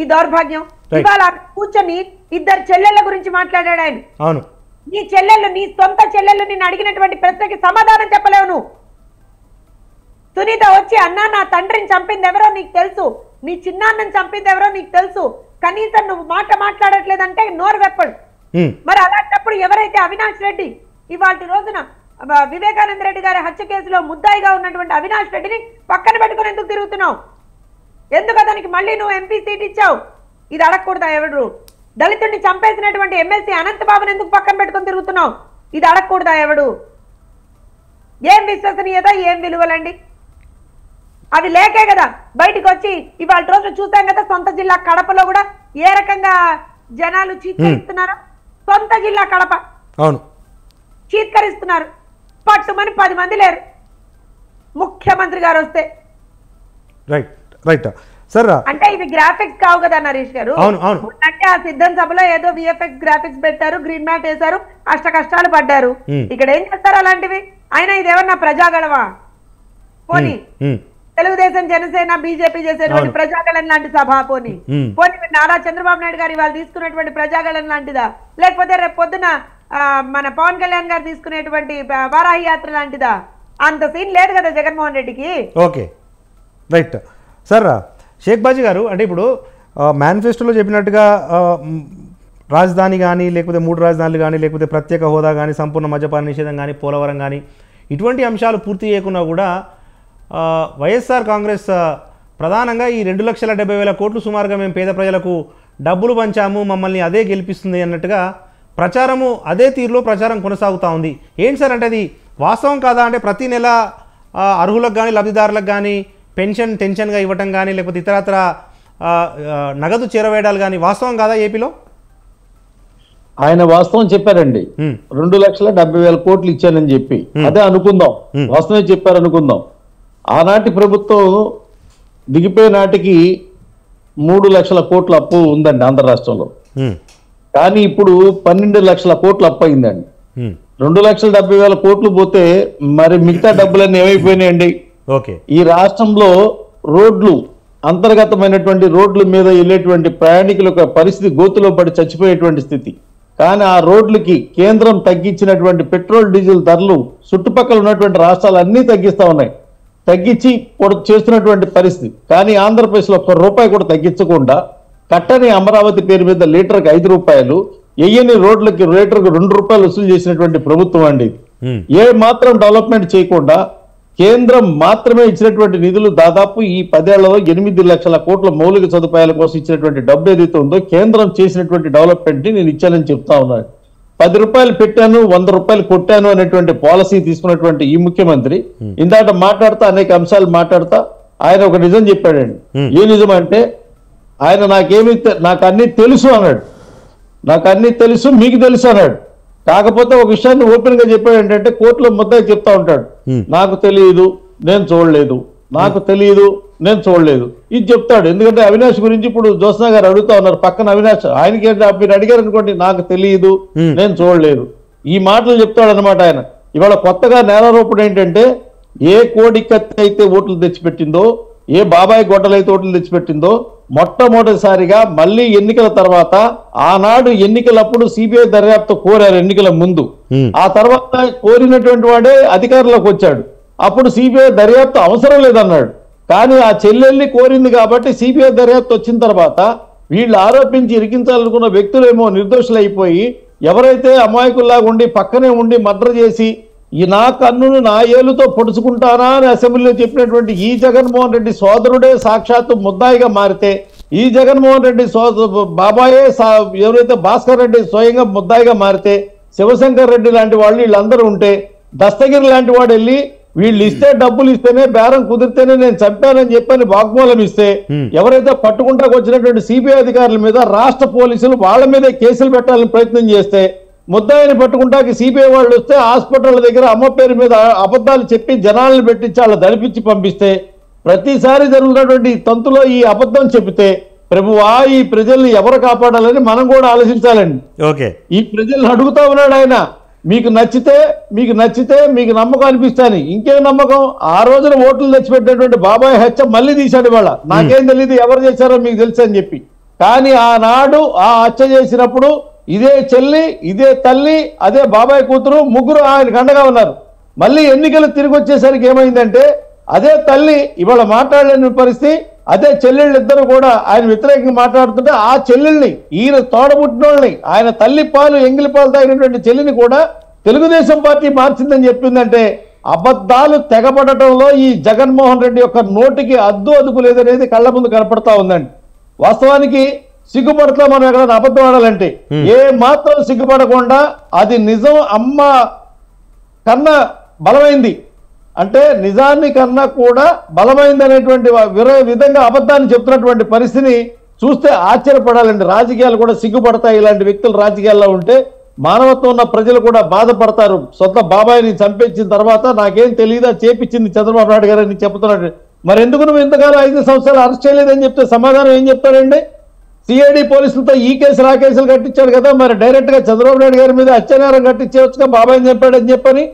ఈ దౌర్భాగ్యం? ఇవాళ కూర్చొని 2 చెల్లెళ్ళ గురించి మాట్లాడాడు ఆయన. అవును, నీ చెల్లెళ్ళు, నీ సొంత చెల్లెళ్ళు నిన్ను అడిగినటువంటి ప్రశ్నకి సమాధానం చెప్పలేవు నువ్వు. సునీత వచ్చి అన్నా నా తండ్రిని చంపింది ఎవరో నీకు తెలుసు, నీ చిన్నాన్నని చంపింది ఎవరో నీకు తెలుసు, కనీసం నువ్వు మాట్లాడట్లేదంటే నోరు వెప్పడు. మరి అలాంటప్పుడు ఎవరైతే అవినాష్ రెడ్డి ఇవాళ రోజున వివేకానంద రెడ్డి గారి హత్య కేసులో ముద్దాయిగా ఉన్నటువంటి అవినాష్ రెడ్డిని పక్కన పెట్టుకుని ఎందుకు తిరుగుతున్నావు? ఎందుకు అతనికి మళ్ళీ నువ్వు ఎంపీ సీట్ ఇచ్చావు? ఇది అడగకూడదా? ఎవరు దళితుడిని చంపేసినటువంటి ఎమ్మెల్సీ అనంతబాబుని ఎందుకు పక్కన పెట్టుకుని తిరుగుతున్నావు? ఇది అడగకూడదా? ఎవడు? ఏం విశ్వసనీయత, ఏం విలువలండి? అవి లేకే కదా బయటకు వచ్చి ఇవాళ రోజు చూసాం కదా. సొంత జిల్లా కడపలో కూడా ఏ రకంగా జనాలు చీత్కరిస్తున్నారు. సొంత జిల్లా కడప అవును చీత్కరిస్తున్నారు. పట్టుమని 10 మంది లేరు ముఖ్యమంత్రి గారు వస్తే. రైట్ సార్, అంటే ఇవి గ్రాఫిక్స్ కావు కదా నరేష్ గారు. అంటే ఆ సిద్ధం సభలో ఏదో విఎఫ్ఎక్స్ గ్రాఫిక్స్ పెట్టారు, గ్రీన్ మ్యాట్ వేశారు, అష్ట కష్టాలు పడ్డారు. ఇక్కడ ఏం చేస్తారు అలాంటివి? అయినా ఇదేమన్నా ప్రజాగళవా? పోనీ తెలుగుదేశం, జనసేన, బీజేపీ చేసేటువంటి ప్రజాగళం లాంటి సభ పోనీ నారా చంద్రబాబు నాయుడు గారు వాళ్ళు తీసుకునేటువంటి ప్రజాగళం లాంటిదా? లేకపోతే రేపు పొద్దున మన పవన్ కళ్యాణ్ గారు తీసుకునేటువంటి వారాహి యాత్ర లాంటిదా? అంత సీన్ లేదు కదా జగన్మోహన్ రెడ్డికి. Okay, right sir. Shaik Baji garu, అంటే ఇప్పుడు మేనిఫెస్టోలో చెప్పినట్టుగా రాజధాని కానీ, లేకపోతే 3 రాజధానులు కానీ, లేకపోతే ప్రత్యేక హోదా కానీ, సంపూర్ణ మద్యపాన నిషేధం కానీ, పోలవరం కానీ, ఇటువంటి అంశాలు పూర్తి చేయకుండా కూడా వైఎస్ఆర్ కాంగ్రెస్ ప్రధానంగా ఈ 2,70,000 కోట్లు సుమారుగా మేము పేద ప్రజలకు డబ్బులు పంచాము, మమ్మల్ని అదే గెలిపిస్తుంది అన్నట్టుగా ప్రచారము అదే తీరులో ప్రచారం కొనసాగుతూ ఉంది. ఏంటి సార్, అంటే అది వాస్తవం కాదా? అంటే ప్రతి నెల అర్హులకు కానీ లబ్ధిదారులకు కానీ పెన్షన్ టెన్షన్గా ఇవ్వటం కానీ, లేకపోతే ఇతరత్ర నగదు చేరవేయడాలు కానీ వాస్తవం కాదా ఏపీలో? ఆయన వాస్తవం చెప్పారండి. 2,70,000 కోట్లు ఇచ్చానని చెప్పి అదే అనుకుందాం, వాస్తవమే చెప్పారు అనుకుందాం. ఆనాటి ప్రభుత్వం దిగిపోయే నాటికి 3 లక్షల కోట్ల అప్పు ఉందండి ఆంధ్ర రాష్ట్రంలో. కానీ ఇప్పుడు 12 లక్షల కోట్ల అప్పు అయిందండి. 2,70,000 కోట్లు పోతే మరి మిగతా డబ్బులన్నీ ఏమైపోయినాయండి? ఈ రాష్ట్రంలో రోడ్లు, అంతర్గతమైనటువంటి రోడ్ల మీద వెళ్ళేటువంటి ప్రయాణికుల పరిస్థితి గోతులో పడి చచ్చిపోయేటువంటి స్థితి. కానీ ఆ రోడ్లకి కేంద్రం తగ్గించినటువంటి పెట్రోల్ డీజిల్ ధరలు చుట్టుపక్కల ఉన్నటువంటి రాష్ట్రాలు అన్నీ తగ్గిస్తా ఉన్నాయి, తగ్గించి చేస్తున్నటువంటి పరిస్థితి. కానీ ఆంధ్రప్రదేశ్లో ₹1 కూడా తగ్గించకుండా కట్టని అమరావతి పేరు మీద లీటర్కి ₹5, ఎయ్యని రోడ్లకి లీటర్కి ₹2 వసూలు చేసినటువంటి ప్రభుత్వం అండి. ఏ మాత్రం డెవలప్మెంట్ చేయకుండా కేంద్రం మాత్రమే ఇచ్చినటువంటి నిధులు దాదాపు ఈ 10 ఏళ్లలో 8 లక్షల కోట్ల మౌలిక సదుపాయాల కోసం ఇచ్చినటువంటి డబ్బు ఏదైతే ఉందో కేంద్రం చేసినటువంటి డెవలప్మెంట్ ని నేను ఇచ్చానని చెప్తా ఉన్నాను. ₹10 పెట్టాను, ₹100 కొట్టాను అనేటువంటి పాలసీ తీసుకున్నటువంటి ఈ ముఖ్యమంత్రి ఇందాక మాట్లాడుతా అనేక అంశాలు మాట్లాడుతా ఆయన ఒక నిజం చెప్పాడండి. ఏ నిజం అంటే ఆయన నాకు అన్ని తెలుసు అన్నాడు. నాకు అన్ని తెలుసు, మీకు తెలుసు అన్నాడు. కాకపోతే ఒక విషయాన్ని ఓపెన్ గా చెప్పాడు ఏంటంటే, కోర్టులో ముద్దాయి చెప్తా ఉంటాడు, నాకు తెలియదు, నేను చూడలేదు, నాకు తెలియదు, నేను చూడలేదు, ఇది చెప్తాడు. ఎందుకంటే అవినాష్ గురించి ఇప్పుడు జ్యోత్స్న గారు అడుగుతా ఉన్నారు, పక్కన అవినాష్, ఆయనకి మీరు అడిగారు అనుకోండి, నాకు తెలియదు, నేను చూడలేదు, ఈ మాటలు చెప్తాడు అనమాట ఆయన. ఇవాళ కొత్తగా నేరారోపణ ఏంటంటే, ఏ కోడి కత్తి అయితే ఓట్లు తెచ్చిపెట్టిందో, ఏ బాబాయ్ గొడ్డలైతే ఓట్లు తెచ్చిపెట్టిందో, మొట్టమొదటిసారిగా మళ్ళీ ఎన్నికల తర్వాత, ఆనాడు ఎన్నికలప్పుడు సిబిఐ దర్యాప్తు కోరారు ఎన్నికల ముందు, ఆ తర్వాత కోరినటువంటి వాడే అధికారంలోకి వచ్చాడు. అప్పుడు సిబిఐ దర్యాప్తు అవసరం లేదన్నాడు. కానీ ఆ చెల్లెల్ని కోరింది కాబట్టి సిబిఐ దర్యాప్తు వచ్చిన తర్వాత వీళ్ళు ఆరోపించి ఇరికించాలనుకున్న వ్యక్తులేమో నిర్దోషులు అయిపోయి, ఎవరైతే అమాయకుల్లాగా ఉండి పక్కనే ఉండి మర్డర్ చేసి ఈ నా కన్నును నా ఏలుతో పొడుచుకుంటానా అని అసెంబ్లీలో చెప్పినటువంటి ఈ జగన్మోహన్ రెడ్డి సోదరుడే సాక్షాత్తు ముద్దాయిగా మారితే, ఈ జగన్మోహన్ రెడ్డి బాబాయే ఎవరైతే భాస్కర్ రెడ్డి స్వయంగా ముద్దాయిగా మారితే, శివశంకర్ రెడ్డి లాంటి వాళ్ళు వీళ్ళందరూ ఉంటే, దస్తగిరి లాంటి వాడు వెళ్ళి వీళ్ళు ఇస్తే డబ్బులు ఇస్తేనే, బేరం కుదిరితేనే నేను చంపానని చెప్పని వాగ్మూలం ఇస్తే, ఎవరైతే పట్టుకుంటాకు వచ్చినటువంటి సిబిఐ అధికారుల మీద రాష్ట్ర పోలీసులు వాళ్ళ మీదే కేసులు పెట్టాలని ప్రయత్నం చేస్తే, ముద్దాయిని పట్టుకుంటాకి సిబిఐ వాళ్ళు వస్తే హాస్పిటల్ దగ్గర అమ్మ పేరు మీద అబద్ధాలు చెప్పి జనాలను పెట్టించి వాళ్ళు దడిపించి పంపిస్తే, ప్రతిసారి జరుగుతున్నటువంటి తంతులో ఈ అబద్ధం చెబితే, ప్రభువా ఈ ప్రజల్ని ఎవరు కాపాడాలని మనం కూడా ఆలోచించాలండి. ఓకే, ఈ ప్రజల్ని అడుగుతా ఉన్నాడు ఆయన, మీకు నచ్చితే మీకు నమ్మకం అనిపిస్తాను. ఇంకేం నమ్మకం? ఆ రోజున ఓట్లు తెచ్చిపెట్టినటువంటి బాబాయ్ హత్య మళ్ళీ తీశాడు. వాళ్ళ నాకేం తెలియదు ఎవరు చేశారో మీకు తెలుసు అని చెప్పి. కానీ ఆనాడు ఆ హత్య చేసినప్పుడు ఇదే చెల్లి, ఇదే తల్లి, అదే బాబాయ్ కూతురు, ముగ్గురు ఆయనకు అండగా ఉన్నారు. మళ్ళీ ఎన్నికలు తిరిగి వచ్చేసరికి ఏమైందంటే, అదే తల్లి ఇవాళ మాట్లాడలేని పరిస్థితి, అదే చెల్లెళ్ళు ఇద్దరు కూడా ఆయన వ్యతిరేకంగా మాట్లాడుతుంటే, ఆ చెల్లెల్ని, ఈయన తోడబుట్టినోళ్ళని, ఆయన తల్లి పాలు ఎంగిలి పాలు తాగినటువంటి చెల్లిని కూడా తెలుగుదేశం పార్టీ మార్చిందని చెప్పిందంటే, అబద్ధాలు తెగబడటంలో ఈ జగన్మోహన్ రెడ్డి యొక్క నోటికి అదుపు లేదనేది కళ్ళ ముందు కనపడతా ఉందండి. వాస్తవానికి సిగ్గుపడతా మనం ఎక్కడైనా అబద్ధం ఆడాలంటే ఏ మాత్రం సిగ్గుపడకుండా అది నిజం అమ్మ కన్నా బలమైంది అంటే, నిజాన్ని కన్నా కూడా బలమైంది అనేటువంటి విధంగా అబద్ధాన్ని చెప్తున్నటువంటి పరిస్థితిని చూస్తే ఆశ్చర్యపడాలండి. రాజకీయాలు కూడా సిగ్గుపడతాయి. ఇలాంటి వ్యక్తులు రాజకీయాల్లో ఉంటే మానవత్వం ఉన్న ప్రజలు కూడా బాధపడతారు. సొంత బాబాయిని చంపించిన తర్వాత నాకేం తెలియదా చేపించింది చంద్రబాబు నాయుడు గారు అని చెప్తున్నాడు. మరి ఎందుకు నువ్వు ఇంతకాలం 5 సంవత్సరాలు అరెస్ట్ చేయలేదని చెప్తే సమాధానం ఏం చెప్తారండి? సిఐడి పోలీసులతో ఈ కేసులు ఆ కేసులు కట్టించాడు కదా, మరి డైరెక్ట్ గా చంద్రబాబు నాయుడు గారి మీద హత్యానేరం కట్టించవచ్చుగా బాబాయ్ చంపాడని చెప్పని.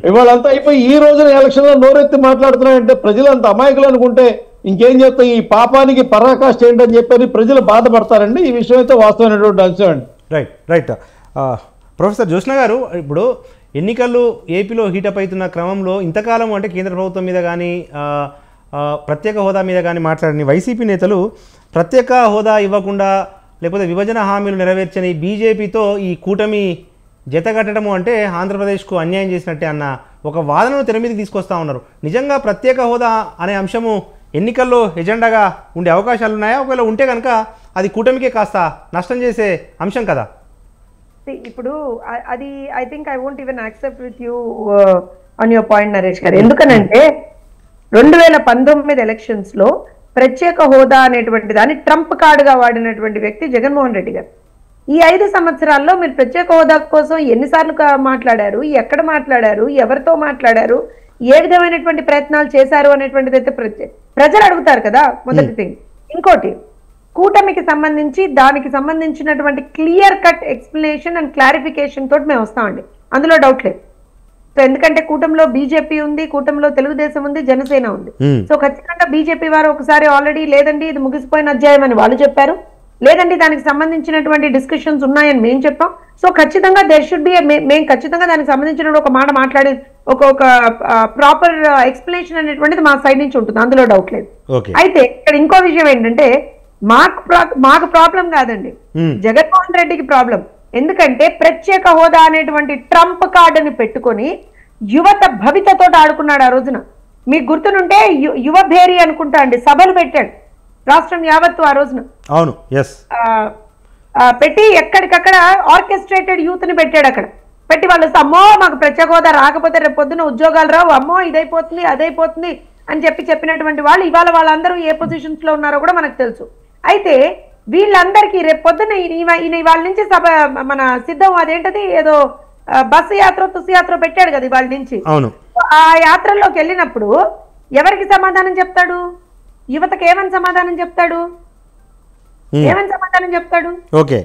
ఇవాళంతా అయిపోయి ఈ రోజున ఎలక్షన్ లో నోరెత్తి మాట్లాడుతున్నాయంటే ప్రజలు అంత అమాయకులు అనుకుంటే ఇంకేం చెప్తా, ఈ పాపానికి పరాకాష్ట ఏంటని చెప్పని ప్రజలు బాధపడతారండి. ఈ విషయం అయితే వాస్తవమైనటువంటి అంశం అండి. రైట్ ప్రొఫెసర్ జ్యోత్స్న గారు, ఇప్పుడు ఎన్నికలు ఏపీలో హీటప్ అవుతున్న క్రమంలో ఇంతకాలం అంటే కేంద్ర ప్రభుత్వం మీద కానీ ప్రత్యేక హోదా మీద కానీ మాట్లాడిన వైసీపీ నేతలు ప్రత్యేక హోదా ఇవ్వకుండా లేకపోతే విభజన హామీలు నెరవేర్చని బీజేపీతో ఈ కూటమి జతగట్టడము అంటే ఆంధ్రప్రదేశ్కు అన్యాయం చేసినట్టే అన్న ఒక వాదనను తెర మీదకి తీసుకొస్తా ఉన్నారు. నిజంగా ప్రత్యేక హోదా అనే అంశము ఎన్నికల్లో ఎజెండాగా ఉండే అవకాశాలు ఉన్నాయా? ఒకవేళ ఉంటే కనుక అది కూటమికే కాస్త నష్టం చేసే అంశం కదా. ఇప్పుడు అది I think I won't even accept with you on your point Naresh గారు. ఎందుకనంటే 2019 ఎలక్షన్స్ లో ప్రత్యేక హోదా అనేటువంటి దాన్ని ట్రంప్ కార్డుగా వాడినటువంటి వ్యక్తి జగన్మోహన్ రెడ్డి గారు. ఈ 5 సంవత్సరాల్లో మీరు ప్రత్యేక హోదా కోసం ఎన్నిసార్లు మాట్లాడారు, ఎక్కడ మాట్లాడారు, ఎవరితో మాట్లాడారు, ఏ విధమైనటువంటి ప్రయత్నాలు చేశారు అనేటువంటిది అయితే ప్రజలు అడుగుతారు కదా మొదటి థింగ్. ఇంకోటి, కూటమికి సంబంధించి దానికి సంబంధించినటువంటి clear cut explanation and clarification తోటి మేము వస్తామండి, అందులో డౌట్ లేదు. సో ఎందుకంటే కూటమిలో బీజేపీ ఉంది, కూటమిలో తెలుగుదేశం ఉంది, జనసేన ఉంది. సో ఖచ్చితంగా బీజేపీ వారు ఒకసారి ఆల్రెడీ లేదండి ఇది ముగిసిపోయిన అధ్యాయం అని వాళ్ళు చెప్పారు, లేదండి దానికి సంబంధించినటువంటి డిస్కషన్స్ ఉన్నాయని మేము చెప్పాం. సో ఖచ్చితంగా దేర్ షుడ్ బి మేము ఖచ్చితంగా దానికి సంబంధించిన ఒక మాట మాట్లాడే ఒక ప్రాపర్ ఎక్స్ప్లెనేషన్ అనేటువంటిది మా సైడ్ నుంచి ఉంటుంది, అందులో డౌట్ లేదు. అయితే ఇక్కడ ఇంకో విషయం ఏంటంటే, మాకు ప్రాబ్లం కాదండి, జగన్మోహన్ రెడ్డికి ప్రాబ్లం. ఎందుకంటే ప్రత్యేక హోదా అనేటువంటి ట్రంప్ కార్డుని పెట్టుకొని యువత భవితతో ఆడుకున్నాడు. ఆ రోజున మీకు గుర్తునుంటే యువ భేరి అనుకుంటా అండి సభలు పెట్టాడు రాష్ట్రం యావత్తు ఆ రోజున. అవును, పెట్టి ఎక్కడికక్కడ ఆర్కెస్ట్రేటెడ్ యూత్ ని పెట్టాడు. అక్కడ పెట్టి వాళ్ళు అమ్మో మాకు ప్రత్యేక హోదా రాకపోతే రేపు పొద్దున ఉద్యోగాలు రావు, అమ్మో ఇదైపోతుంది అదైపోతుంది అని చెప్పినటువంటి వాళ్ళు ఇవాళ వాళ్ళందరూ ఏ పొజిషన్స్ లో ఉన్నారో కూడా మనకు తెలుసు. అయితే వీళ్ళందరికీ రేపు పొద్దున్న ఈయన వాళ్ళ నుంచి సభ మన సిద్ధం అదేంటది ఏదో బస్సు యాత్ర తుస్సు యాత్ర పెట్టాడు కదా వాళ్ళ నుంచి. అవును. ఆ యాత్రల్లోకి వెళ్ళినప్పుడు ఎవరికి సమాధానం చెప్తాడు? యువతకు ఏమని సమాధానం చెప్తాడు? ఏమని సమాధానం చెప్తాడు? ఓకే,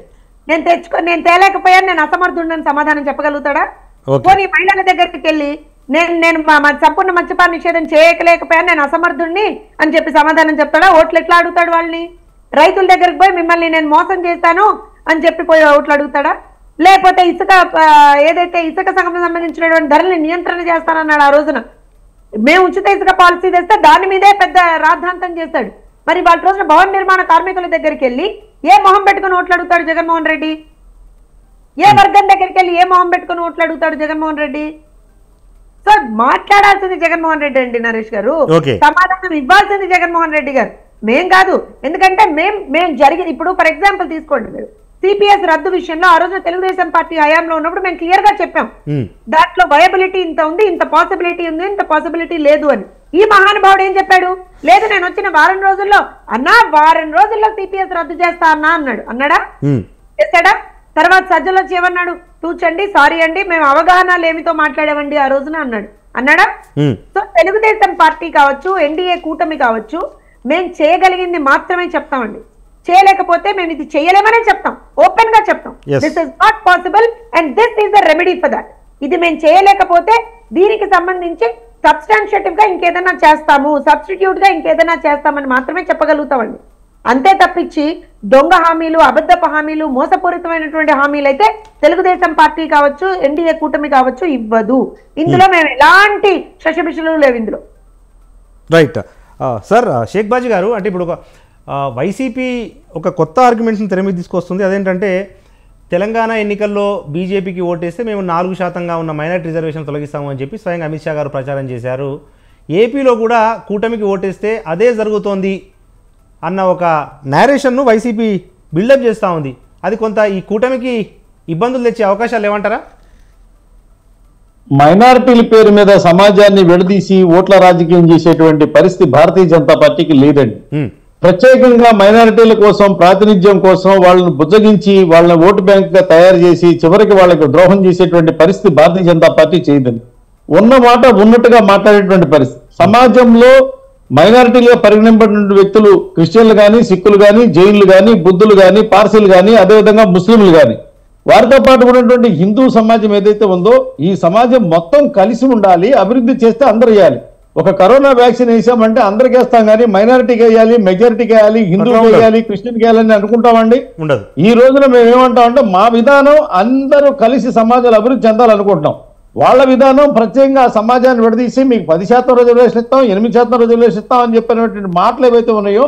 నేను తేలేకపోయాను, నేను అసమర్థుడని సమాధానం చెప్పగలుగుతాడా? పోనీ మహిళల దగ్గరికి వెళ్ళి నేను సంపూర్ణ మద్యపాన నిషేధం చేయలేకపోయాను, నేను అసమర్థుడిని అని చెప్పి సమాధానం చెప్తాడా? ఓట్లు ఎట్లా అడుగుతాడు వాళ్ళని? రైతుల దగ్గరికి పోయి మిమ్మల్ని నేను మోసం చేస్తాను అని చెప్పి పోయి ఓట్లు అడుగుతాడా? లేకపోతే ఏదైతే ఇసుక సంబంధించినటువంటి ధరల్ని నియంత్రణ చేస్తానన్నాడు ఆ రోజున, మేము ఉచిత ఇసుక పాలసీ తెస్తే దాని మీదే పెద్ద రాద్ధాంతం చేస్తాడు. మరి వాళ్ళ రోజున భవన నిర్మాణ కార్మికుల దగ్గరికి వెళ్ళి ఏ మొహం పెట్టుకుని ఓట్లు అడుగుతాడు జగన్మోహన్ రెడ్డి? ఏ వర్గం దగ్గరికి వెళ్ళి ఏ మొహం పెట్టుకుని ఓట్లు అడుగుతాడు జగన్మోహన్ రెడ్డి? సో మాట్లాడాల్సింది జగన్మోహన్ రెడ్డి అండి నరేష్ గారు, సమాధానం ఇవ్వాల్సింది జగన్మోహన్ రెడ్డి గారు, మేం కాదు. ఎందుకంటే మేము జరిగింది ఇప్పుడు ఫర్ ఎగ్జాంపుల్ తీసుకోండి, మీరు సిపిఎస్ రద్దు విషయంలో ఆ రోజు తెలుగుదేశం పార్టీ హయాంలో ఉన్నప్పుడు మేము క్లియర్ గా చెప్పాం, దాంట్లో వయబిలిటీ ఇంత ఉంది, ఇంత పాసిబిలిటీ ఉంది, ఇంత పాసిబిలిటీ లేదు అని. ఈ మహానుభావుడు ఏం చెప్పాడు? లేదు నేను వచ్చిన వారం రోజుల్లో వారం రోజుల్లో సిపిఎస్ రద్దు చేస్తా అన్నాడు. అన్నాడా? చేస్తాడా? తర్వాత సజ్జలు వచ్చి ఏమన్నాడు? తూచండి, సారీ అండి, మేము అవగాహన లేమితో మాట్లాడామండి ఆ రోజున అన్నాడా? సో తెలుగుదేశం పార్టీ కావచ్చు, ఎన్డీఏ కూటమి కావచ్చు, మేము చేయగలిగింది మాత్రమే చెప్తామండి. చేయలేకపోతే మేము ఇది చేయలేమనే చెప్తాం, ఓపెన్ గా చెప్తాం. This is not possible and this is the remedy for that. ఇది మేము చేయలేకపోతే దీనికి సంబంధించి సబ్స్టాన్షియేటివ్ గా ఇంకేదైనా చేస్తాము, సబ్స్టిట్యూట్ గా ఇంకేదైనా చేస్తామని మాత్రమే చెప్పగలుగుతామండి. అంతే తప్పించి దొంగ హామీలు, అబద్ధపు హామీలు, మోసపూరితమైనటువంటి హామీలు అయితే తెలుగుదేశం పార్టీ కావచ్చు, ఎన్డీఏ కూటమి కావచ్చు ఇవ్వదు. ఇందులో మేము ఎలాంటి శశబిషలు లేవు ఇందులో. Right sir. షేక్ బాజీ గారు, అంటే ఇప్పుడు వైసీపీ ఒక కొత్త ఆర్గ్యుమెంట్స్ని తెర మీద తీసుకొస్తుంది. అదేంటంటే తెలంగాణ ఎన్నికల్లో బీజేపీకి ఓటేస్తే మేము 4% ఉన్న మైనారిటీ రిజర్వేషన్ తొలగిస్తాము అని చెప్పి స్వయంగా అమిత్ షా గారు ప్రచారం చేశారు. ఏపీలో కూడా కూటమికి ఓటేస్తే అదే జరుగుతోంది అన్న ఒక నేరేషన్ను వైసీపీ బిల్డప్ చేస్తూ ఉంది. అది కొంత ఈ కూటమికి ఇబ్బందులు తెచ్చే అవకాశాలు ఏమంటారా? మైనారిటీల పేరు మీద సమాజాన్ని విడదీసి ఓట్ల రాజకీయం చేసేటువంటి పరిస్థితి భారతీయ జనతా పార్టీకి లేదండి. ప్రత్యేకంగా మైనారిటీల కోసం, ప్రాతినిధ్యం కోసం వాళ్ళని బుజ్జగించి వాళ్ళని ఓటు బ్యాంక్ గా తయారు చేసి చివరికి వాళ్ళకి ద్రోహం చేసేటువంటి పరిస్థితి భారతీయ జనతా పార్టీ చేయదండి. ఉన్న మాట ఉన్నట్టుగా మాట్లాడేటువంటి పరిస్థితి. సమాజంలో మైనారిటీలుగా పరిగణింపబడిన వ్యక్తులు క్రిస్టియన్లు కానీ, సిక్కులు కానీ, జైన్లు కానీ, బుద్ధులు కానీ, పార్సీలు కానీ, అదేవిధంగా ముస్లింలు కానీ, వారితో పాటు ఉన్నటువంటి హిందూ సమాజం ఏదైతే ఉందో ఈ సమాజం మొత్తం కలిసి ఉండాలి, అభివృద్ధి చేస్తే అందరూ వేయాలి. ఒక కరోనా వ్యాక్సిన్ వేసామంటే అందరికి వేస్తాం కానీ మైనారిటీకి వేయాలి, మెజారిటీకి వేయాలి, హిందువుకి వేయాలి, క్రిస్టియన్కి వేయాలని అనుకుంటామండి. ఈ రోజున మేము ఏమంటామంటే మా విధానం అందరూ కలిసి సమాజాలు అభివృద్ధి చెందాలనుకుంటున్నాం. వాళ్ళ విధానం ప్రత్యేకంగా సమాజాన్ని విడదీసి మీకు 10% రిజర్వేషన్ ఇస్తాం, 8% రిజర్వేషన్ ఇస్తాం అని చెప్పినటువంటి మాటలు ఏవైతే ఉన్నాయో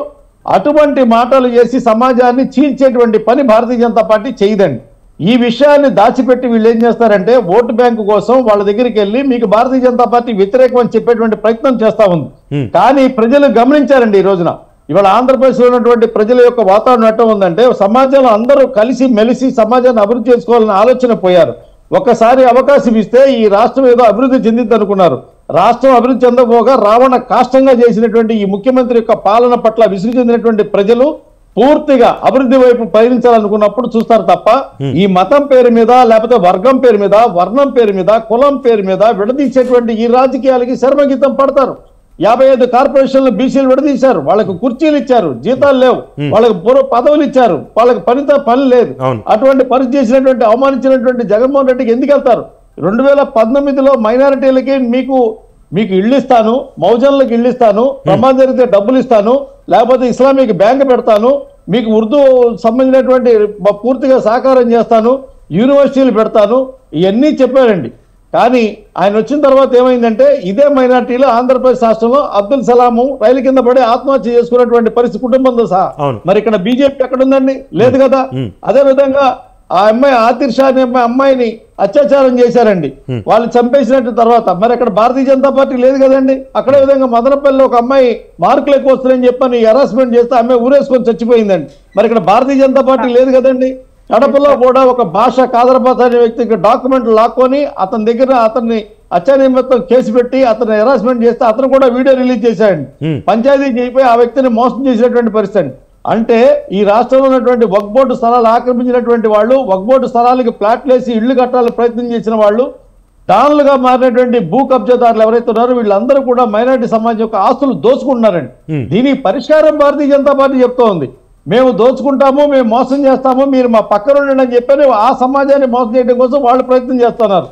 అటువంటి మాటలు చేసి సమాజాన్ని చీల్చేటువంటి పని భారతీయ జనతా పార్టీ చేయదండి. ఈ విషయాన్ని దాచిపెట్టి వీళ్ళు ఏం చేస్తారంటే ఓటు బ్యాంకు కోసం వాళ్ళ దగ్గరికి వెళ్ళి మీకు భారతీయ జనతా పార్టీ వ్యతిరేకం అని చెప్పేటువంటి ప్రయత్నం చేస్తా ఉంది. కానీ ప్రజలు గమనించారండి ఈ రోజున. ఇవాళ ఆంధ్రప్రదేశ్ లో ఉన్నటువంటి ప్రజల యొక్క వాతావరణం ఎట్లా ఉందంటే సమాజంలో అందరూ కలిసి మెలిసి సమాజాన్ని అభివృద్ధి చేసుకోవాలని ఆలోచన పోయారు. ఒక్కసారి అవకాశం ఇస్తే ఈ రాష్ట్రం ఏదో అభివృద్ధి చెందింది అనుకున్నారు. రాష్ట్రం అభివృద్ధి చెందబోగా రావణ కాష్టంగా చేసినటువంటి ఈ ముఖ్యమంత్రి యొక్క పాలన పట్ల విసుగు చెందినటువంటి ప్రజలు పూర్తిగా అభివృద్ధి వైపు పయనించాలనుకున్నప్పుడు చూస్తారు తప్ప ఈ మతం పేరు మీద, లేకపోతే వర్గం పేరు మీద, వర్ణం పేరు మీద, కులం పేరు మీద విడదీసేటువంటి ఈ రాజకీయాలకి శర్మగీతం పడతారు. 55 కార్పొరేషన్లు బీసీలు విడదీశారు, వాళ్ళకి కుర్చీలు ఇచ్చారు, జీతాలు లేవు, వాళ్ళకి పదవులు ఇచ్చారు, వాళ్ళకి పని లేదు. అటువంటి పని చేసినటువంటి అవమానించినటువంటి జగన్మోహన్ రెడ్డికి ఎందుకు వెళ్తారు? 2019లో మైనారిటీలకి మీకు ఇళ్ళు ఇస్తాను, మౌజన్లకు ఇళ్ళు ఇస్తాను, ప్రమాదం జరిగితే డబ్బులు ఇస్తాను, లేకపోతే ఇస్లామిక్ బ్యాంక్ పెడతాను, మీకు ఉర్దూ సంబంధించినటువంటి పూర్తిగా సహకారం చేస్తాను, యూనివర్సిటీలు పెడతాను, ఇవన్నీ చెప్పారండి. కానీ ఆయన వచ్చిన తర్వాత ఏమైందంటే ఇదే మైనార్టీలు ఆంధ్రప్రదేశ్ రాష్ట్రంలో అబ్దుల్ సలాము రైలు కింద పడి ఆత్మహత్య చేసుకున్నటువంటి పరిస్థితి కుటుంబంతో సహా. మరి ఇక్కడ బీజేపీ ఎక్కడుందండి? లేదు కదా. అదే విధంగా ఆ అమ్మాయి ఆతిర్ షా అనే అమ్మాయిని అత్యాచారం చేశారండి, వాళ్ళు చంపేసినట్టు తర్వాత మరి అక్కడ భారతీయ జనతా పార్టీ లేదు కదండి. అక్కడే విధంగా మదనపల్లిలో ఒక అమ్మాయి మార్కులు ఎక్కువ వస్తున్నాయని చెప్పని హెరాస్మెంట్ చేస్తే అమ్మాయి ఊరేసుకొని చచ్చిపోయిందండి. మరి ఇక్కడ భారతీయ జనతా పార్టీ లేదు కదండి. కడపలో కూడా ఒక భాష కాదరబాద్ అనే వ్యక్తికి డాక్యుమెంట్లు లాక్కొని అతని దగ్గర అతన్ని అత్యానిమిత్తం కేసు పెట్టి అతను హెరాస్మెంట్ చేస్తే అతను కూడా వీడియో రిలీజ్ చేశాడండి. పంచాయతీ చేయిపోయి ఆ వ్యక్తిని మోసం చేసినటువంటి పరిస్థితి. అంటే ఈ రాష్ట్రంలో ఉన్నటువంటి వక్ఫ్ బోర్డు స్థలాలు ఆక్రమించినటువంటి వాళ్ళు, వక్ఫ్ బోర్డు స్థలాలకి ప్లాట్లేసి ఇళ్లు కట్టాలని ప్రయత్నం చేసిన వాళ్ళు, డాన్లుగా మారినటువంటి భూ కబ్జాదారులు ఎవరైతే ఉన్నారో వీళ్ళందరూ కూడా మైనారిటీ సమాజం యొక్క ఆస్తులు దోచుకుంటున్నారండి. దీనికి పరిష్కారం భారతీయ జనతా పార్టీ చెప్తా ఉంది. మేము దోచుకుంటాము, మేము మోసం చేస్తాము, మీరు మా పక్కన ఉండండి అని చెప్పని ఆ సమాజాన్ని మోసం చేయడం కోసం వాళ్ళు ప్రయత్నం చేస్తున్నారు.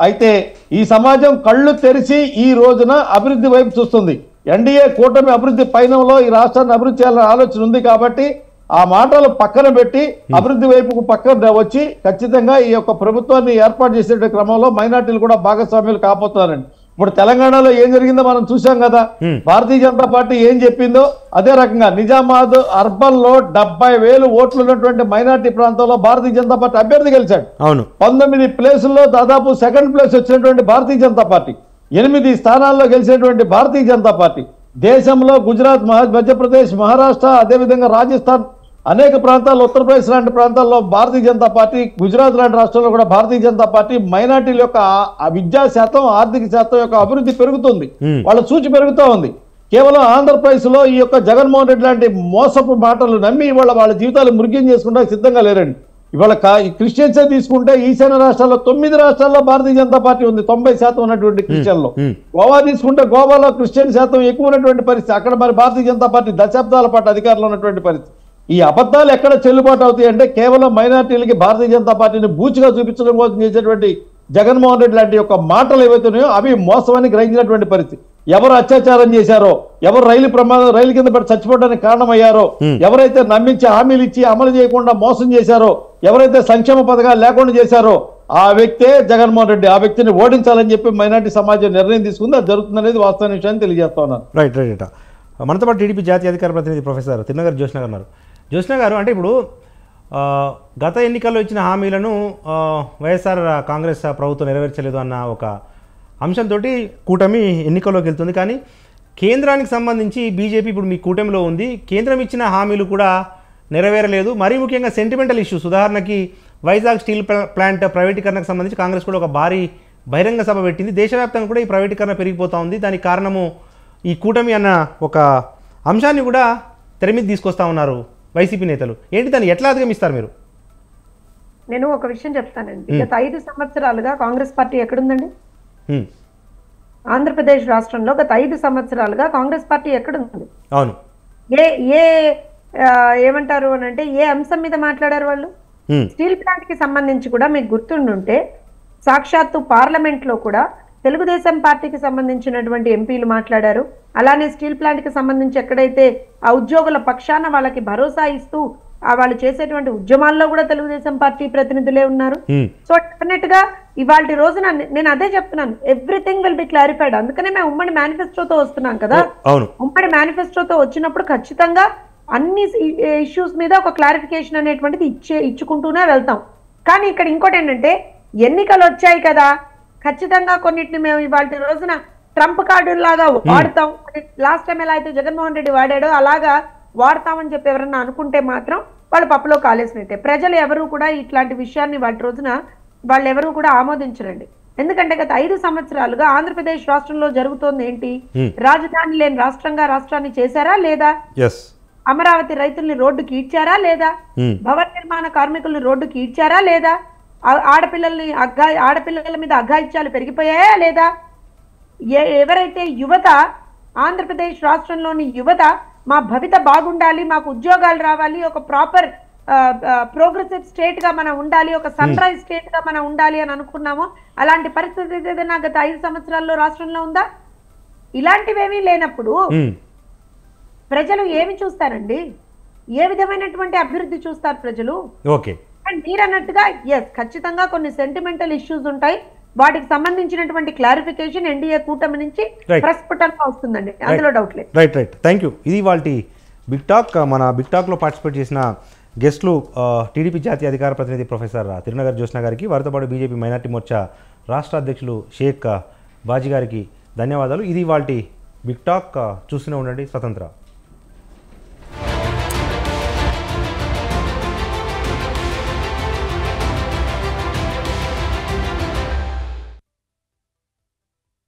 అయితే ఈ సమాజం కళ్ళు తెరిచి ఈ రోజున అభివృద్ధి వైపు చూస్తుంది. ఎన్డీఏ కూటమి అభివృద్ధి పయనంలో ఈ రాష్ట్రాన్ని అభివృద్ధి చేయాలనే ఆలోచన ఉంది కాబట్టి ఆ మాటలు పక్కన పెట్టి అభివృద్ధి వైపుకు పక్కన వచ్చి ఖచ్చితంగా ఈ యొక్క ప్రభుత్వాన్ని ఏర్పాటు చేసే క్రమంలో మైనార్టీలు కూడా భాగస్వామ్యాలు కాబోతున్నారండి. ఇప్పుడు తెలంగాణలో ఏం జరిగిందో మనం చూసాం కదా. భారతీయ జనతా పార్టీ ఏం చెప్పిందో అదే రకంగా నిజామాబాద్ అర్బన్ లో 70,000 ఓట్లు ఉన్నటువంటి మైనార్టీ ప్రాంతంలో భారతీయ జనతా పార్టీ అభ్యర్థి గెలిచాడు. 19 ప్లేసుల్లో దాదాపు సెకండ్ ప్లేస్ వచ్చినటువంటి భారతీయ జనతా పార్టీ, 8 స్థానాల్లో గెలిచినటువంటి భారతీయ జనతా పార్టీ దేశంలో గుజరాత్, మధ్యప్రదేశ్, మహారాష్ట్ర, అదేవిధంగా రాజస్థాన్, అనేక ప్రాంతాల్లో, ఉత్తరప్రదేశ్ లాంటి ప్రాంతాల్లో భారతీయ జనతా పార్టీ, గుజరాత్ లాంటి రాష్ట్రాల్లో కూడా భారతీయ జనతా పార్టీ మైనార్టీల యొక్క విద్యా శాతం, ఆర్థిక శాతం యొక్క అభివృద్ధి పెరుగుతుంది, వాళ్ళ సూచి పెరుగుతూ ఉంది. కేవలం ఆంధ్రప్రదేశ్ లో ఈ యొక్క జగన్మోహన్ రెడ్డి లాంటి మోసపు మాటలు నమ్మి ఇవాళ వాళ్ళ జీవితాలు మృగ్యం చేసుకుంటే సిద్ధంగా లేరండి. ఇవాళ క్రిస్టియన్సే తీసుకుంటే ఈశాన్య రాష్ట్రాల్లో 9 రాష్ట్రాల్లో భారతీయ జనతా పార్టీ ఉంది, 90% ఉన్నటువంటి క్రిస్టియన్లో. గోవా తీసుకుంటే గోవాలో క్రిస్టియన్ శాతం ఎక్కువ ఉన్నటువంటి పరిస్థితి. అక్కడ మరి భారతీయ జనతా పార్టీ దశాబ్దాల పాటు అధికారంలో ఉన్నటువంటి పరిస్థితి. ఈ అబద్ధాలు ఎక్కడ చెల్లుబాటు అవుతాయి అంటే కేవలం మైనార్టీలకి భారతీయ జనతా పార్టీని బూచిగా చూపించడం కోసం చేసేటువంటి జగన్మోహన్ రెడ్డి లాంటి యొక్క మాటలు ఏవైతున్నాయో అవి మోసమని గ్రహించినటువంటి పరిస్థితి. ఎవరు అత్యాచారం చేశారో, ఎవరు రైలు కింద పడి చచ్చిపోవడానికి కారణమయ్యారో, ఎవరైతే నమ్మించి హామీలు ఇచ్చి అమలు చేయకుండా మోసం చేశారో, ఎవరైతే సంక్షేమ పథకాలు లేకుండా చేశారో ఆ వ్యక్తే జగన్మోహన్ రెడ్డి. ఆ వ్యక్తిని ఓడించాలని చెప్పి మైనార్టీ సమాజం నిర్ణయం తీసుకుంది. అది జరుగుతుందనేది వాస్తవ విషయాన్ని తెలియజేస్తా ఉన్నాను. రైట్. మనతో పాటు టీడీపీ జాతీయ అధికార ప్రతినిధి ప్రొఫెసర్ తిరునగర్ జ్యోత్స్న గారు ఉన్నారు. జ్యోత్స్న గారు, అంటే ఇప్పుడు గత ఎన్నికల్లో ఇచ్చిన హామీలను వైఎస్ఆర్ కాంగ్రెస్ ప్రభుత్వం నెరవేర్చలేదు అన్న ఒక అంశంతో కూటమి ఎన్నికల్లోకి వెళ్తుంది. కానీ కేంద్రానికి సంబంధించి బీజేపీ ఇప్పుడు మీ కూటమిలో ఉంది. కేంద్రం ఇచ్చిన హామీలు కూడా నెరవేరలేదు. మరీ ముఖ్యంగా సెంటిమెంటల్ ఇష్యూస్, ఉదాహరణకి వైజాగ్ స్టీల్ ప్లాంట్ ప్రైవేటీకరణకు సంబంధించి కాంగ్రెస్ కూడా ఒక భారీ బహిరంగ సభ పెట్టింది. దేశవ్యాప్తంగా కూడా ఈ ప్రైవేటీకరణ పెరిగిపోతూ ఉంది. దానికి కారణము ఈ కూటమి అన్న ఒక అంశాన్ని కూడా తెర మీద తీసుకొస్తా ఉన్నారు వైసీపీ నేతలు. ఏంటి, దాన్ని ఎట్లా అధిగమిస్తారు మీరు? నేను ఒక విషయం చెప్తానండి. గత 5 సంవత్సరాలుగా కాంగ్రెస్ పార్టీ ఎక్కడుందండి? ఆంధ్రప్రదేశ్ రాష్ట్రంలో గత 5 సంవత్సరాలుగా కాంగ్రెస్ పార్టీ ఎక్కడుంది? అవును. ఏమంటారు అని అంటే ఏ అంశం మీద మాట్లాడారు వాళ్ళు? స్టీల్ ప్లాంట్ కి సంబంధించి కూడా మీకు గుర్తుండుంటే సాక్షాత్తు పార్లమెంట్ లో కూడా తెలుగుదేశం పార్టీకి సంబంధించినటువంటి ఎంపీలు మాట్లాడారు. అలానే స్టీల్ ప్లాంట్ కి సంబంధించి ఎక్కడైతే ఆ ఉద్యోగుల పక్షాన వాళ్ళకి భరోసా ఇస్తూ వాళ్ళు చేసేటువంటి ఉద్యమాల్లో కూడా తెలుగుదేశం పార్టీ ప్రతినిధులే ఉన్నారు. సో డెఫినెట్ గా ఇవాళ రోజున నేను అదే చెప్తున్నాను, ఎవ్రీథింగ్ విల్ బి క్లారిఫైడ్. అందుకనే మేము ఉమ్మడి మేనిఫెస్టోతో వస్తున్నాం కదా. ఉమ్మడి మేనిఫెస్టోతో వచ్చినప్పుడు ఖచ్చితంగా అన్ని ఇష్యూస్ మీద ఒక క్లారిఫికేషన్ అనేటువంటిది ఇచ్చుకుంటూనే వెళ్తాం. కానీ ఇక్కడ ఇంకోటి ఏంటంటే ఎన్నికలు వచ్చాయి కదా, ఖచ్చితంగా కొన్నిటిని మేము ఇవాళ రోజున ట్రంప్ కార్డులాగా వాడతాం. లాస్ట్ టైం ఎలా అయితే జగన్మోహన్ రెడ్డి వాడాడో అలాగా వాడతామని చెప్పి ఎవరన్నా అనుకుంటే మాత్రం వాళ్ళు పప్పులో కాలేసినట్టే. ప్రజలు ఎవరు కూడా ఇట్లాంటి విషయాన్ని వాటి రోజున వాళ్ళు ఎవరు కూడా ఆమోదించరండి. ఎందుకంటే గత 5 సంవత్సరాలుగా ఆంధ్రప్రదేశ్ రాష్ట్రంలో జరుగుతోంది ఏంటి? రాజధాని లేని రాష్ట్రంగా రాష్ట్రాన్ని చేశారా లేదా? అమరావతి రైతుల్ని రోడ్డుకి ఈడ్చారా లేదా? భవన నిర్మాణ కార్మికుల్ని రోడ్డుకి ఈడ్చారా లేదా? ఆడపిల్లల మీద అఘాయిత్యాలు పెరిగిపోయాయా లేదా? ఎవరైతే యువత, ఆంధ్రప్రదేశ్ రాష్ట్రంలోని యువత మా భవిత బాగుండాలి, మాకు ఉద్యోగాలు రావాలి, ఒక ప్రాపర్ ప్రోగ్రెసివ్ స్టేట్ గా మనం ఉండాలి, ఒక సన్ రైజ్ స్టేట్ గా మనం ఉండాలి అని అనుకున్నామో అలాంటి పరిస్థితి ఏదైనా గత 5 సంవత్సరాల్లో రాష్ట్రంలో ఉందా? ఇలాంటివేమీ లేనప్పుడు ప్రజలు ఏమి చూస్తారండి? ఏ విధమైనటువంటి అభివృద్ధి చూస్తారు ప్రజలు? అండ్ మీరు అన్నట్టుగా ఖచ్చితంగా కొన్ని సెంటిమెంటల్ ఇష్యూస్ ఉంటాయి. వాటికి సంబంధించినటువంటి క్లారిఫికేషన్ ఎన్డీఏ కూటమి నుంచి ప్రస్ఫుటంగా వస్తుందండి, అందులో డౌట్ లేదు. రైట్. Thank you. ఇది వాళ్ళ బిగ్ టాక్. మన బిగ్ టాక్లో పార్టిసిపేట్ చేసిన గెస్టులు టీడీపీ జాతీయ అధికార ప్రతినిధి ప్రొఫెసర్ తిరునగర్ జ్యోత్స్న గారికి, వారితో పాటు బీజేపీ మైనార్టీ మోర్చా రాష్ట్ర అధ్యక్షులు షేక్ బాజీ గారికి ధన్యవాదాలు. ఇది వాళ్ళ బిగ్ టాక్. చూస్తూనే ఉండండి స్వతంత్ర.